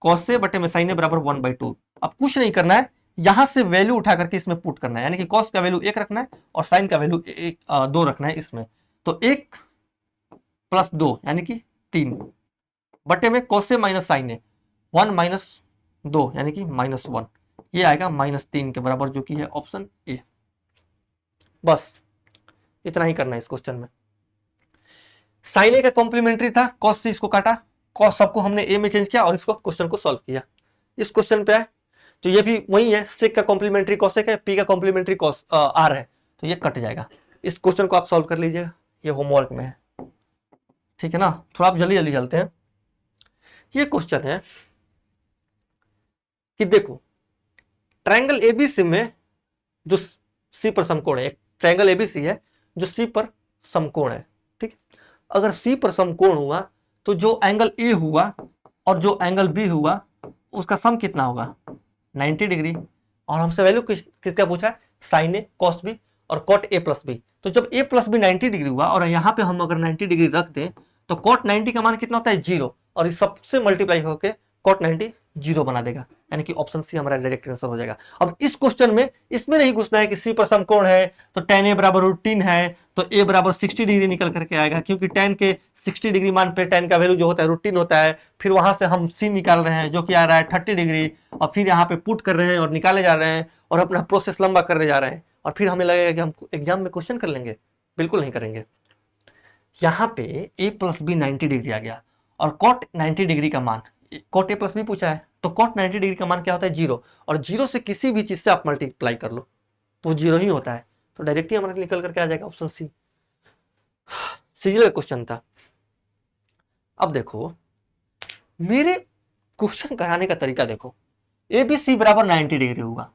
कॉस ए बटे में साइन ए बराबर 1/2। अब कुछ नहीं करना है, यहां से वैल्यू उठा करके इसमें पुट करना है, यानी कि कॉस का वैल्यू 1 रखना है और साइन का वैल्यू 2 रखना है इसमें, तो 1 + 2 यानी कि 3 बटे में कॉस ए माइनस साइन ए 1 - 2 यानी कि -1, ये आएगा -3 के बराबर, जो कि है ऑप्शन ए। बस इतना ही करना है इस क्वेश्चन में। साइन ए का कॉम्प्लीमेंट्री था, कॉस सी इसको काटा, कॉस सबको हमने ए में चेंज किया और इसको क्वेश्चन को सॉल्व किया। इस क्वेश्चन पे आए तो ये भी वही है, सेक का कॉम्प्लीमेंट्री कॉसेक है, पी का कॉम्प्लीमेंट्री कॉस आर है, तो ये कट जाएगा। इस क्वेश्चन को आप सॉल्व कर लीजिएगा, ये होमवर्क में है, ठीक है ना। थोड़ा आप जल्दी जल्दी चलते हैं। ये क्वेश्चन है कि देखो ट्रायंगल एबीसी में जो सी पर समकोण है, एक ट्रायंगल एबीसी है जो सी पर समकोण है, ठीक। अगर सी पर समकोण हुआ तो जो एंगल ए हुआ और जो एंगल बी हुआ उसका सम कितना होगा, 90 डिग्री। और हमसे वैल्यू किसका पूछा है, साइन ए कॉस बी और कॉट ए प्लस बी। तो जब ए प्लस बी 90 डिग्री हुआ और यहाँ पे हम अगर 90 डिग्री रख दें तो कॉट 90 का मान कितना होता है, 0, और इस सबसे मल्टीप्लाई होकर कॉट 90 0 बना देगा, यानी कि ऑप्शन सी हमारा डायरेक्ट आंसर हो जाएगा। अब इस क्वेश्चन में इसमें नहीं घुसना है कि सी पर समकोण है तो tan a बराबर √3 है तो a बराबर 60 डिग्री निकल करके आएगा, क्योंकि tan के 60 डिग्री मान पे tan का वैल्यू जो होता है √3 होता है। फिर वहां से हम c निकाल रहे हैं जो कि आ रहा है 30 डिग्री, और फिर यहाँ पे पुट कर रहे हैं और निकाले जा रहे हैं और अपना प्रोसेस लंबा करने जा रहे हैं, और फिर हमें लगेगा कि हम एग्जाम में क्वेश्चन कर लेंगे, बिल्कुल नहीं करेंगे। यहाँ पे a + b 90 डिग्री आ गया और कॉट 90 डिग्री का मान, कॉट a + b पूछा है तो कॉट 90 डिग्री का मान क्या होता है, 0, और 0 से किसी भी चीज से आप मल्टीप्लाई कर लो तो 0 ही होता है, तो डायरेक्टली हमारा निकल करके आ जाएगा ऑप्शन सी। सीजीएल का क्वेश्चन था। अब देखो मेरे क्वेश्चन कराने का तरीका देखो, एबीसी बराबर 90 डिग्री होगा,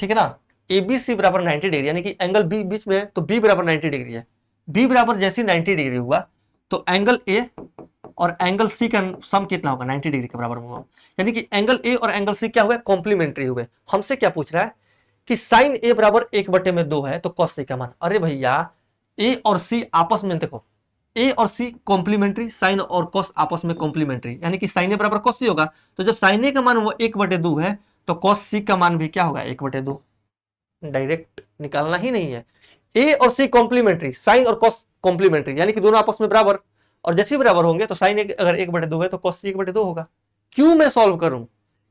ठीक है ना। एबीसी बराबर 90 डिग्री यानी कि एंगल बी बीच में है तो बी बराबर 90 डिग्री है। बी बराबर जैसे 90 डिग्री हुआ तो एंगल ए और एंगल सी का सम कितना होगा, 90 डिग्री के बराबर होगा, यानी कि एंगल ए और एंगल सी क्या हुए, कॉम्प्लीमेंट्री हुए। हमसे क्या पूछ रहा है कि साइन ए बराबर 1/2 है तो कॉस सी का मान, अरे भैया ए और सी आपस में, देखो ए और सी कॉम्प्लीमेंट्री, साइन और कॉस आपस में कॉम्प्लीमेंट्री, यानी कि साइन ए बराबर कॉस सी होगा, तो जब साइन ए का मान वो 1/2 है तो कॉस सी का मान भी क्या होगा, 1/2। डायरेक्ट निकालना ही नहीं है। ए और सी कॉम्प्लीमेंट्री, साइन और कॉस कॉम्प्लीमेंट्री, यानी कि दोनों आपस में बराबर, और जैसे बराबर होंगे तो साइन अगर 1/2 है तो कॉस सी 1/2 होगा। क्यों मैं सॉल्व करूं,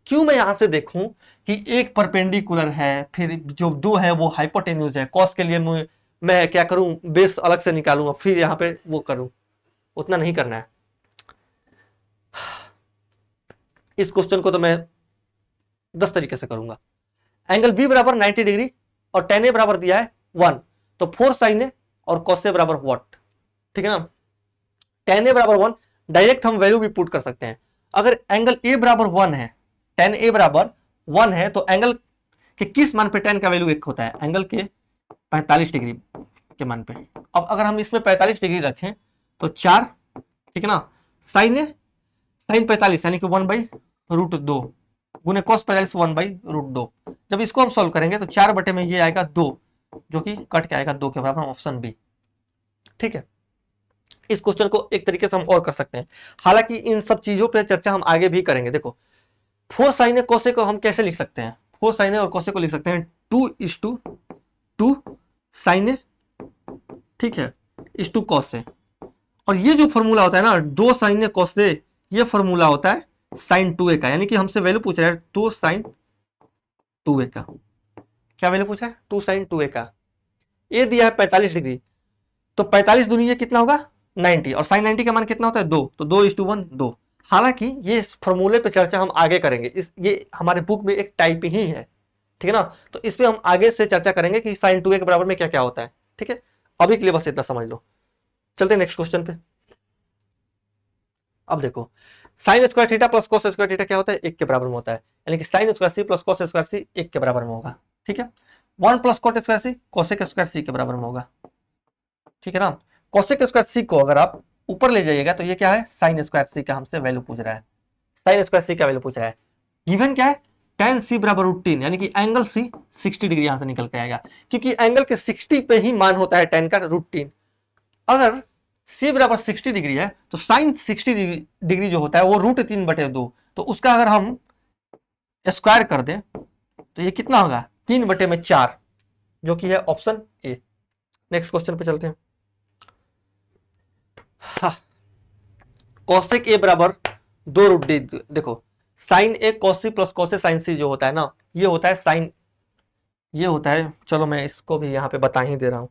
क्यों मैं यहां से देखूं कि एक परपेंडिकुलर है, फिर जो दो है वो हाइपोटेन्यूज है, कॉस के लिए मैं क्या करूं, बेस अलग से निकालूंगा, फिर यहाँ पे वो करूं, उतना नहीं करना है। इस क्वेश्चन को तो मैं 10 तरीके से करूंगा। एंगल बी बराबर 90 डिग्री और tan ए बराबर दिया है 1, तो 4 sin ए और cos ए बराबर व्हाट, ठीक है ना। tan ए बराबर 1 डायरेक्ट हम वैल्यू भी पुट कर सकते हैं। अगर एंगल ए बराबर 1 है, tan ए बराबर 1 है, तो एंगल के किस मान पे tan का वैल्यू 1 होता है, एंगल के 45 डिग्री के मान पे। अब अगर हम इसमें 45 डिग्री रखें तो 4, ठीक है ना, sin ए sin 45 यानी कि 1/√2 गुने cos 45 1/√2। जब इसको हम सॉल्व करेंगे तो 4 बटे में ये आएगा 2, जो कि कट के आएगा 2 के बराबर, ऑप्शन बी, ठीक है। इस क्वेश्चन को एक तरीके से हम और कर सकते हैं, हालांकि इन सब चीजों पे चर्चा हम आगे भी करेंगे। देखो 4 sin ए cos ए को हम कैसे लिख सकते हैं, 4 sin ए और cos ए को लिख सकते हैं 2:2 sin ए, ठीक है, इस टू cos ए। और ये जो फॉर्मूला होता है ना 2 sin ए cos ए, ये फॉर्मूला होता है sin 2a का, यानी कि हमसे वैल्यू पूछ रहा है 2 sin 2a का। क्या वैल्यू पूछा है, 2 sin 2a का। ये दिया है 45 डिग्री, तो 45 दूनी ये कितना होगा 90, और sin 90 का मान कितना होता है 2, तो 2:1 2। हालांकि ये फॉर्मूले पे चर्चा हम आगे करेंगे, इस ये हमारे बुक में एक टाइप ही है, ठीक है ना, तो इस पे हम आगे से चर्चा करेंगे कि sin 2a के बराबर में क्या क्या होता है, ठीक है। अभी के लिए बस इतना समझ लो। चलते हैं नेक्स्ट क्वेश्चन पे। अब देखो sine square theta plus cos square theta क्या होता है, 1 के बराबर में होता है, यानी कि sine square C plus cos square C 1 के बराबर में होगा, ठीक है। 1 plus cot square C cosec square C के बराबर में होगा, ठीक है ना। कोसेक स्क्वायर सी को अगर आप ऊपर ले जाइएगा तो ये क्या है, साइन स्क्वायर सी का हमसे वैल्यू पूछ रहा है, साइन स्क्वायर सी का वैल्यू पूछ रहा है। गिवन क्या है, tan सी बराबर √3, यानी कि एंगल सी 60 डिग्री यहां से निकल के आएगा, क्योंकि एंगल के 60 पे ही मान होता है tan का √3। अगर c बराबर 60 डिग्री है तो साइन 60 डिग्री जो होता है वो √3/2, तो उसका अगर हम स्क्वायर कर दें तो ये कितना होगा 3/4, जो कि है ऑप्शन ए। नेक्स्ट क्वेश्चन पे चलते हैं। कॉसेक ए बराबर 2√d, देखो sign A cos C plus cos A sign सी जो होता है ना, ये होता है साइन, ये होता है, चलो मैं इसको भी यहाँ पे बता ही दे रहा हूं,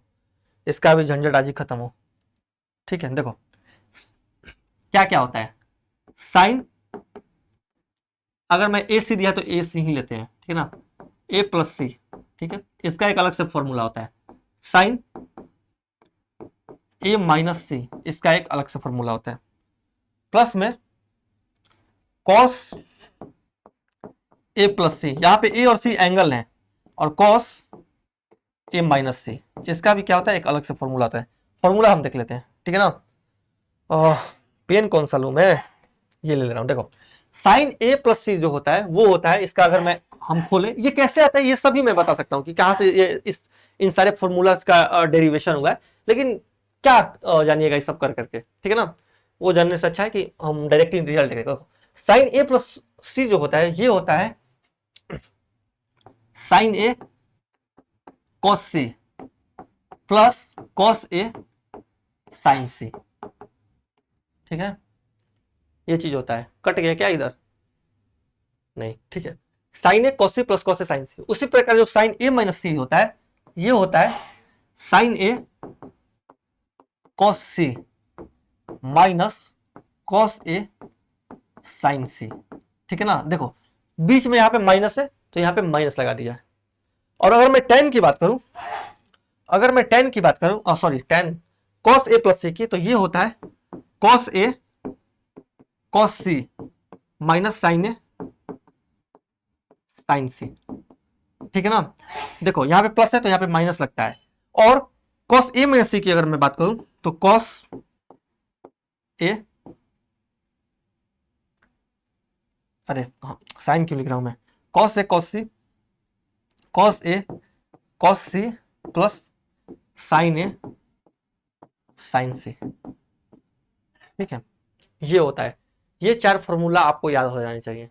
इसका भी झंझट आज ही खत्म हो, ठीक है। देखो क्या क्या होता है, साइन अगर मैं ए सी दिया तो ए सी ही लेते हैं, ठीक है ना, ए प्लस सी, ठीक है, इसका एक अलग से फॉर्मूला होता है। साइन ए माइनस सी, इसका एक अलग से फॉर्मूला होता है। प्लस में कॉस ए प्लस सी, यहां पे ए और सी एंगल है, और कॉस ए माइनस सी, इसका भी क्या होता है, एक अलग से फॉर्मूला आता है। फॉर्मूला हम देख लेते हैं, ठीक है ना। पेन कौन सा लूं मैं, ये ले रहा हूं। देखो साइन ए प्लस सी जो होता है वो होता है, इसका अगर मैं हम खोलें ये कैसे आता है, ये सभी मैं बता सकता हूं कि कहां से ये इन सारे फॉर्मूलाज का डेरिवेशन हुआ है, लेकिन क्या जानिएगा इस सब कर करके, ठीक है ना। वो जानने से अच्छा है कि हम डायरेक्टली रिजल्ट देखें। साइन ए प्लस सी जो होता है ये होता है sign A cos C plus cos A sign सी, ठीक है, ये चीज होता है। कट गया क्या इधर, नहीं, ठीक है। Sign A cos C plus cos A sign सी, उसी प्रकार जो साइन ए माइनस सी होता है ये होता है sign A cos C minus cos A sign सी, ठीक है ना। देखो बीच में यहां पे माइनस है तो यहां पे माइनस लगा दिया है। और अगर मैं tan की बात करूं, अगर मैं tan की बात करूं, sorry tan cos A plus सी की, तो ये होता है cos A cos C minus sine A sign सी, ठीक है ना। देखो यहां पे प्लस है तो यहां पे माइनस लगता है। और कॉस ए माइनस सी की अगर मैं बात करूं तो कॉस ए, अरे साइन क्यों लिख रहा हूं मैं, cos A cos C, cos A cos C plus sign A sign सी, ठीक है, ये होता है। ये 4 फॉर्मूला आपको याद हो जाने चाहिए।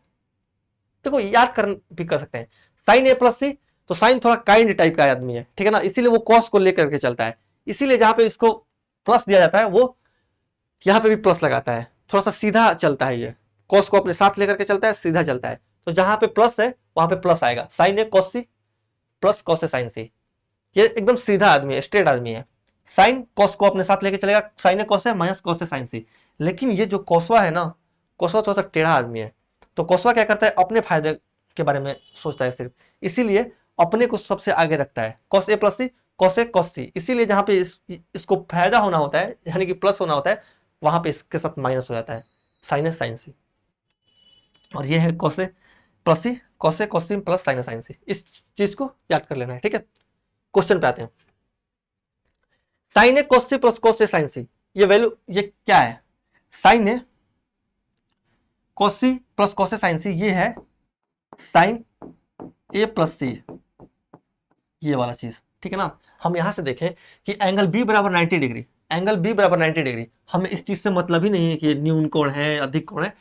देखो याद कर भी कर सकते हैं, साइन ए प्लस सी, तो साइन थोड़ा काइंड टाइप का आदमी है, ठीक है ना, इसीलिए वो कॉस को लेकर के चलता है, इसीलिए जहां पे इसको प्लस दिया जाता है वो यहां पे भी प्लस लगाता है, थोड़ा सा सीधा चलता है, ये कॉस को अपने साथ लेकर के चलता है, सीधा चलता है, तो जहां पे प्लस है वहां पे प्लस आएगा, sign A cos C plus cos A sign सी। ये एकदम सीधा आदमी है, स्ट्रेट आदमी है। साइन कॉस को अपने साथ लेके चलेगा, sign A cos A minus cos A sign सी। लेकिन ये जो कोसवा है ना, कोसवा थोड़ा सा टेढ़ा आदमी है। तो कोसवा क्या करता है, अपने फायदे के बारे में सोचता है सिर्फ, इसीलिए अपने को सबसे आगे रखता है। Cos A plus C cos A cos सी, इसीलिए जहां पे इसको फायदा होना होता है यानी कि प्लस होना होता है, वहां पे इसके साथ माइनस हो जाता है, साइन ए साइन सी। और ये है cos A plus C cos A cos C plus sign A sign सी। इस चीज को याद कर लेना है, ठीक है। क्वेश्चन पे आते हैं। Sign A cos C plus cos A sign सी, ये वैल्यू ये क्या है, sign A cos C plus cos A sign सी, ये है साइन ए प्लस सी, ये वाला चीज, ठीक है ना। हम यहां से देखें कि एंगल बी बराबर 90 डिग्री, एंगल बी बराबर 90 डिग्री, हमें इस चीज से मतलब ही नहीं है कि न्यून कोण है अधिक कोण है,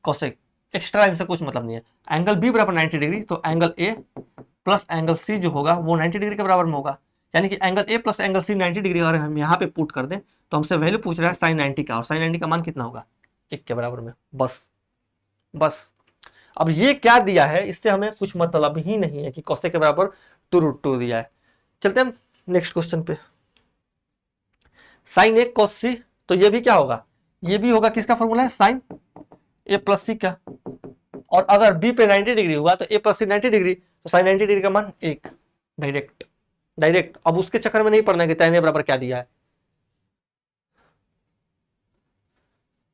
कोसेक एक्स्ट्रा इनसे कुछ मतलब नहीं है। एंगल बी बराबर 90 डिग्री, तो angle A plus angle C जो होगा वो 90 डिग्री के बराबर में होगा, यानी कि angle A plus angle C 90 डिग्री। और हम यहाँ पे पुट कर दें तो हमसे वैल्यू पूछ रहा है साइन 90 का, और साइन 90 का मान कितना होगा, 1 के बराबर में। बस अब ये क्या दिया है इससे हमें कुछ मतलब ही नहीं है कि कोसेक के बराबर 2√2 दिया है। चलते हैं नेक्स्ट क्वेश्चन पे। साइन ए कॉस सी, तो ये भी क्या होगा, ये भी होगा किसका फॉर्मूला है, साइन ए प्लस सी का। और अगर बी पे 90 डिग्री हुआ तो ए प्लस सी 90 डिग्री, तो साइन 90 डिग्री का मान 1, डायरेक्ट। अब उसके चक्कर में नहीं पड़ना कि tan ए बराबर क्या दिया है।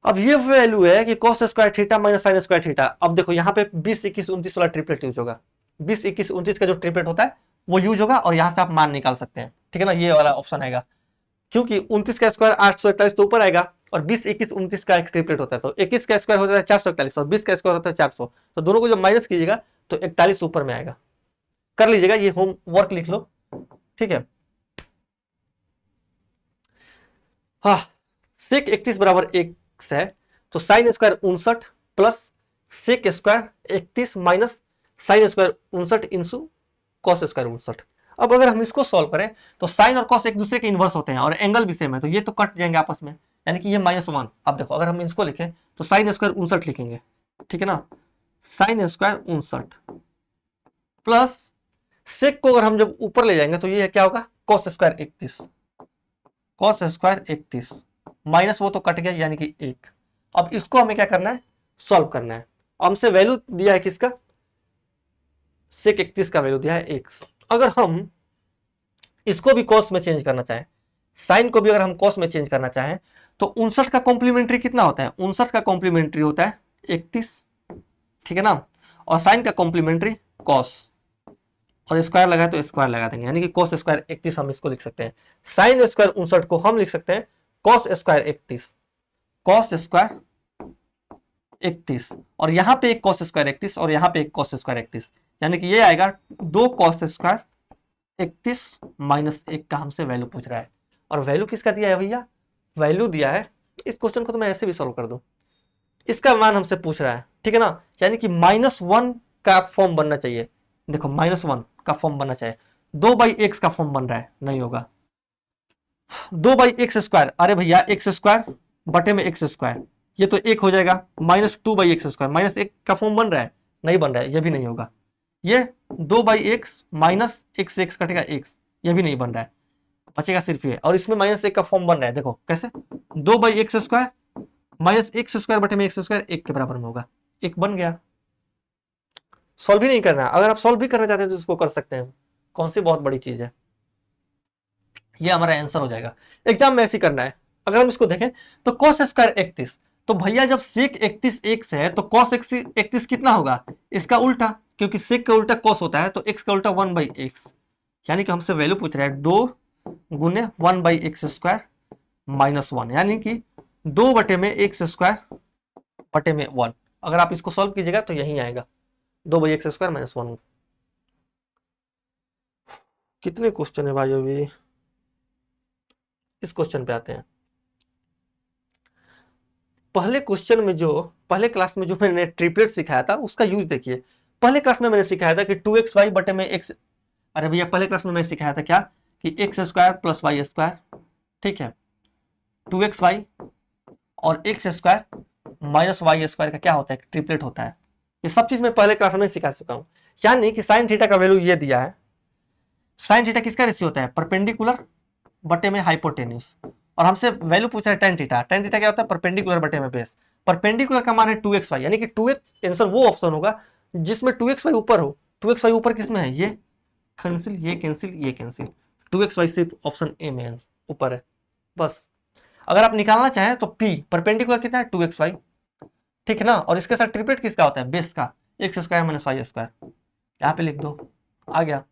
अब ये वैल्यू है कि cos square theta minus sine square theta. अब देखो यहाँ पे 20 21 29 वाला ट्रिपलेट यूज होगा, 20 21 29 का जो ट्रिपलेट होता है वो यूज होगा, और यहाँ से आप मान निकाल सकते हैं, ठीक है ना। ये वाला ऑप्शन आएगा, क्योंकि 29 का स्क्वायर 841 तो ऊपर आएगा, और 20 21 29 का एक ट्रिपलेट होता है, तो 21 का स्क्वायर होता है 441 और 20 का स्क्वायर होता है 400, तो दोनों को जब माइनस कीजिएगा तो 41 ऊपर में आएगा। कर लीजिएगा, ये होमवर्क लिख लो, ठीक है। हाँ, सेक 31 बराबर 1 है, तो sine square 59 plus sec square 31 minus sine square 59 into cos square 59। अब अगर हम इसको सॉल्व करें तो साइन और कॉस एक दूसरे के इनवर्स होते हैं और एंगल भी सेम है, तो ये तो कट जाएंगे आपस में, यानी कि ये -1। अब देखो अगर हम इसको लिखें तो साइन स्क्वायर 59 लिखेंगे, ठीक है ना, साइन स्क्वायर 59 प्लस सेक को अगर हम जब ऊपर ले जाएंगे तो ये क्या होगा, cos square 31, cos square 31 minus वो तो कट गया यानी कि 1। अब इसको हमें क्या करना है, सॉल्व करना है। हमसे वैल्यू दिया है किसका, सेक 31 का वैल्यू दिया है 1। अगर हम इसको भी कॉस में चेंज करना चाहें, साइन को भी अगर हम कॉस में चेंज करना चाहें, तो 59 का कॉम्प्लीमेंट्री कितना होता है, 59 का कॉम्प्लीमेंट्री होता है 31, ठीक है ना, और साइन का कॉम्प्लीमेंट्री कॉस, और स्क्वायर लगाए तो स्क्वायर लगा देंगे, यानी कि कॉस स्क्वायर 31 हम इसको लिख सकते हैं। साइन स्क्वायर 59 को हम लिख सकते हैं कॉस स्क्वायर 31, कॉस स्क्वायर 31, और यहां पे एक कॉस स्क्वायर 31 और यहां पे एक कॉस स्क्वायर 31, यानी कि ये आएगा 2 कॉस स्क्वायर 31 माइनस 1 का हमसे वैल्यू पूछ रहा है। और वैल्यू किसका दिया है भैया, वैल्यू दिया है, इस क्वेश्चन को तो मैं ऐसे भी सॉल्व कर दूं, इसका मान हमसे पूछ रहा है, ठीक है ना, यानी कि -1 का फॉर्म बनना चाहिए। देखो -1 का फॉर्म बनना चाहिए, 2/x का फॉर्म बन रहा है, नहीं होगा 2/x स्क्वायर, अरे भैया x स्क्वायर बटे में x स्क्वायर, ये तो 1 हो जाएगा, -2/x स्क्वायर, -1 का फॉर्म बन रहा है, नहीं बन रहा है, ये भी नहीं होगा। ये 2/x माइनस x कटेगा x, ये भी नहीं बन रहा है, बचेगा सिर्फ ये, और इसमें -1 का फॉर्म बन रहा है, देखो कैसे, 2/x square minus x square बटे में x स्क्वायर 1 के बराबर में होगा, 1 बन गया। सॉल्व भी नहीं करना, अगर आप सॉल्व भी करना चाहते हैं तो इसको कर सकते हैं, कौन सी बहुत बड़ी चीज है, ये हमारा आंसर हो जाएगा। एग्जाम में ऐसे करना है। अगर हम इसको देखें तो cos स्क्वायर 31, तो भैया जब सेक 31 x है तो cos 31 कितना होगा, इसका उल्टा, क्योंकि सेक का उल्टा cos होता है, तो x का उल्टा 1/x, यानी कि हमसे वैल्यू पूछ रहा है 2 गुने 1/x स्क्वायर -1, यानी कि 2 बटे में x स्क्वायर बटे में 1। अगर आप इसको सॉल्व कीजिएगा तो यही आएगा 2/x स्क्वायर -1। कितने क्वेश्चन है भाई अभी, इस क्वेश्चन पे आते हैं। पहले क्वेश्चन में जो पहले क्लास में जो मैंने ट्रिपलेट सिखाया था उसका यूज देखिए। पहले क्लास में मैंने सिखाया था कि 2xy बटे में x, अरे भैया पहले क्लास में मैंने सिखाया था क्या कि x square plus y square, ठीक है, 2xy और x square minus y square का क्या होता है, ट्रिपलेट होता है, ये सब चीज मैं पहले क्लास में सिखा चुका हूं। यानी कि साइन थीटा का वैल्यू ये दिया है, साइन थीटा किसका रेशियो होता है, परपेंडिकुलर बटे में हाइपोटेन्यूज, और हमसे वैल्यू पूछ रहा है टेन थीटा। टेन थीटा क्या होता है, परपेंडिकुलर बटे में बेस। परपेंडिकुलर का मान है 2xy, यानी कि 2x आंसर वो ऑप्शन होगा जिसमें 2xy ऊपर हो। 2xy ऊपर किसमें है, ये कैंसिल, ये कैंसिल, ये कैंसिल, 2xy सिर्फ ऑप्शन ए में ऊपर है बस। अगर आप निकालना चाहें तो p परपेंडिकुलर कितना है, 2xy, ठीक है ना, और इसके साथ ट्रिपलेट किसका होता है, बेस का, x square minus y square, यहाँ पे लिख दो, आ गया।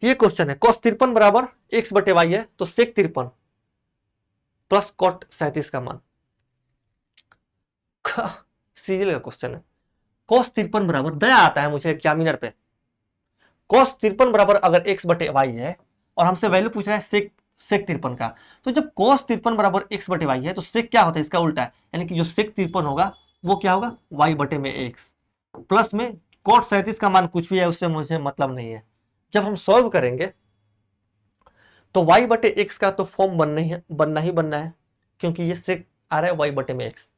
ये क्वेश्चन है cos 53 बराबर x बटे वाई है, तो sec 53 प्लस cot 37 का मान, सीजीएल का क्वेश्चन है। cos 53 बराबर, दया आता है मुझे एग्जामिनर पे, cos 53 बराबर अगर x बटे वाई है और हमसे वैल्यू पूछ रहा है sec 53 का, तो जब cos 53 बराबर x बटे वाई है तो sec क्या होता है, इसका उल्टा है, यानी कि जो sec 53 होगा वो क्या होगा, y बटे में x, प्लस में cot 37 का मान कुछ भी है उससे मुझे मतलब नहीं है। जब हम सॉल्व करेंगे तो y बटे x का तो फॉर्म बनना ही बनना है, क्योंकि ये sec आ रहा है y बटे में x।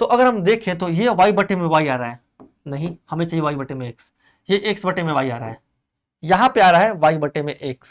तो अगर हम देखें तो ये y बटे में y आ रहा है, नहीं, हमें चाहिए y बटे में x, ये x बटे में y आ रहा है, यहाँ पे आ रहा है y बटे में x,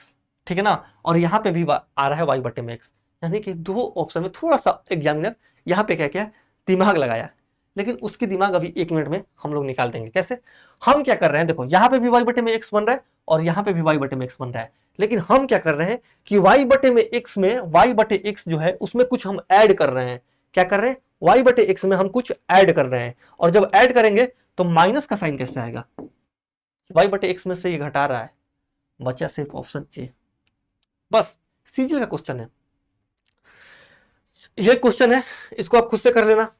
ठीक है ना, और यहाँ पे भी आ रहा है y बटे में x, यानी कि दो ऑप्शन में थोड़ा सा एग्जामिनर यहाँ पे क्या क्या दिमाग लगाया, लेकिन उसकी दिमाग अभी 1 मिनट में हम लोग निकाल देंगे। कैसे, हम क्या कर रहे हैं, देखो यहाँ पे भी y बटे में x बन रहा है और यहाँ पे भी y बटे में x बन रहा है, लेकिन हम क्या कर रहे हैं कि y बटे में x में y बटे x जो है उसमें कुछ हम ऐड कर रहे हैं। क्या कर रहे हैं, y बटे x में हम कुछ ऐड कर रहे हैं, और जब ऐड करेंगे तो माइनस का साइन कैसे आएगा, y बटे x में से ये घटा रहा है, बचा सिर्फ ऑप्शन ए। बस सीजीएल का क्वेश्चन है, ये क्वेश्चन है, इसको आप खुद से कर लेना,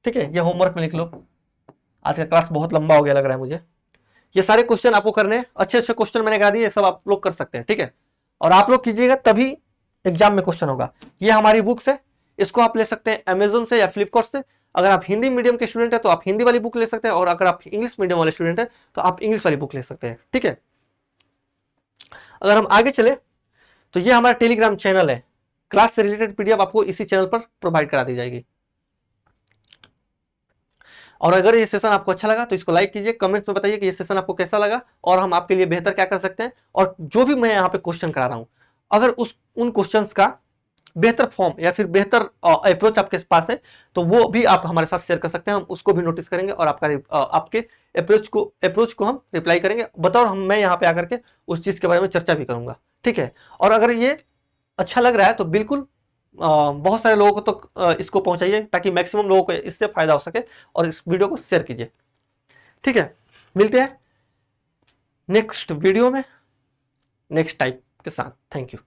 ठीक है, ये होमवर्क में लिख लो। आज का क्लास बहुत लंबा हो गया लग रहा है मुझे। ये सारे क्वेश्चन आपको करने हैं, अच्छे अच्छे क्वेश्चन मैंने कहा दिए, ये सब आप लोग कर सकते हैं, ठीक है, और आप लोग कीजिएगा तभी एग्जाम में क्वेश्चन होगा। ये हमारी बुक्स है, इसको आप ले सकते हैं अमेजोन से या फ्लिपकार्ट से। अगर आप हिंदी मीडियम के स्टूडेंट है तो आप हिंदी वाली बुक ले सकते हैं, और अगर आप इंग्लिश मीडियम वाले स्टूडेंट है तो आप इंग्लिश वाली बुक ले सकते हैं, ठीक है। अगर हम आगे चले तो ये हमारा टेलीग्राम चैनल है, क्लास से रिलेटेड पीडीएफ आपको इसी चैनल पर प्रोवाइड करा दी जाएगी। और अगर ये सेशन आपको अच्छा लगा तो इसको लाइक कीजिए, कमेंट्स में बताइए कि ये सेशन आपको कैसा लगा और हम आपके लिए बेहतर क्या कर सकते हैं। और जो भी मैं यहाँ पे क्वेश्चन करा रहा हूँ, अगर उन क्वेश्चंस का बेहतर फॉर्म या फिर बेहतर अप्रोच आपके पास है तो वो भी आप हमारे साथ शेयर कर सकते हैं, हम उसको भी नोटिस करेंगे और आपके अप्रोच को हम रिप्लाई करेंगे, बतौर मैं यहाँ पे आकर के उस चीज के बारे में चर्चा भी करूंगा, ठीक है। और अगर ये अच्छा लग रहा है तो बिल्कुल बहुत सारे लोगों को तो इसको पहुंचाइए ताकि मैक्सिमम लोगों को इससे फायदा हो सके, और इस वीडियो को शेयर कीजिए, ठीक है। मिलते हैं नेक्स्ट वीडियो में नेक्स्ट टाइप के साथ। Thank you.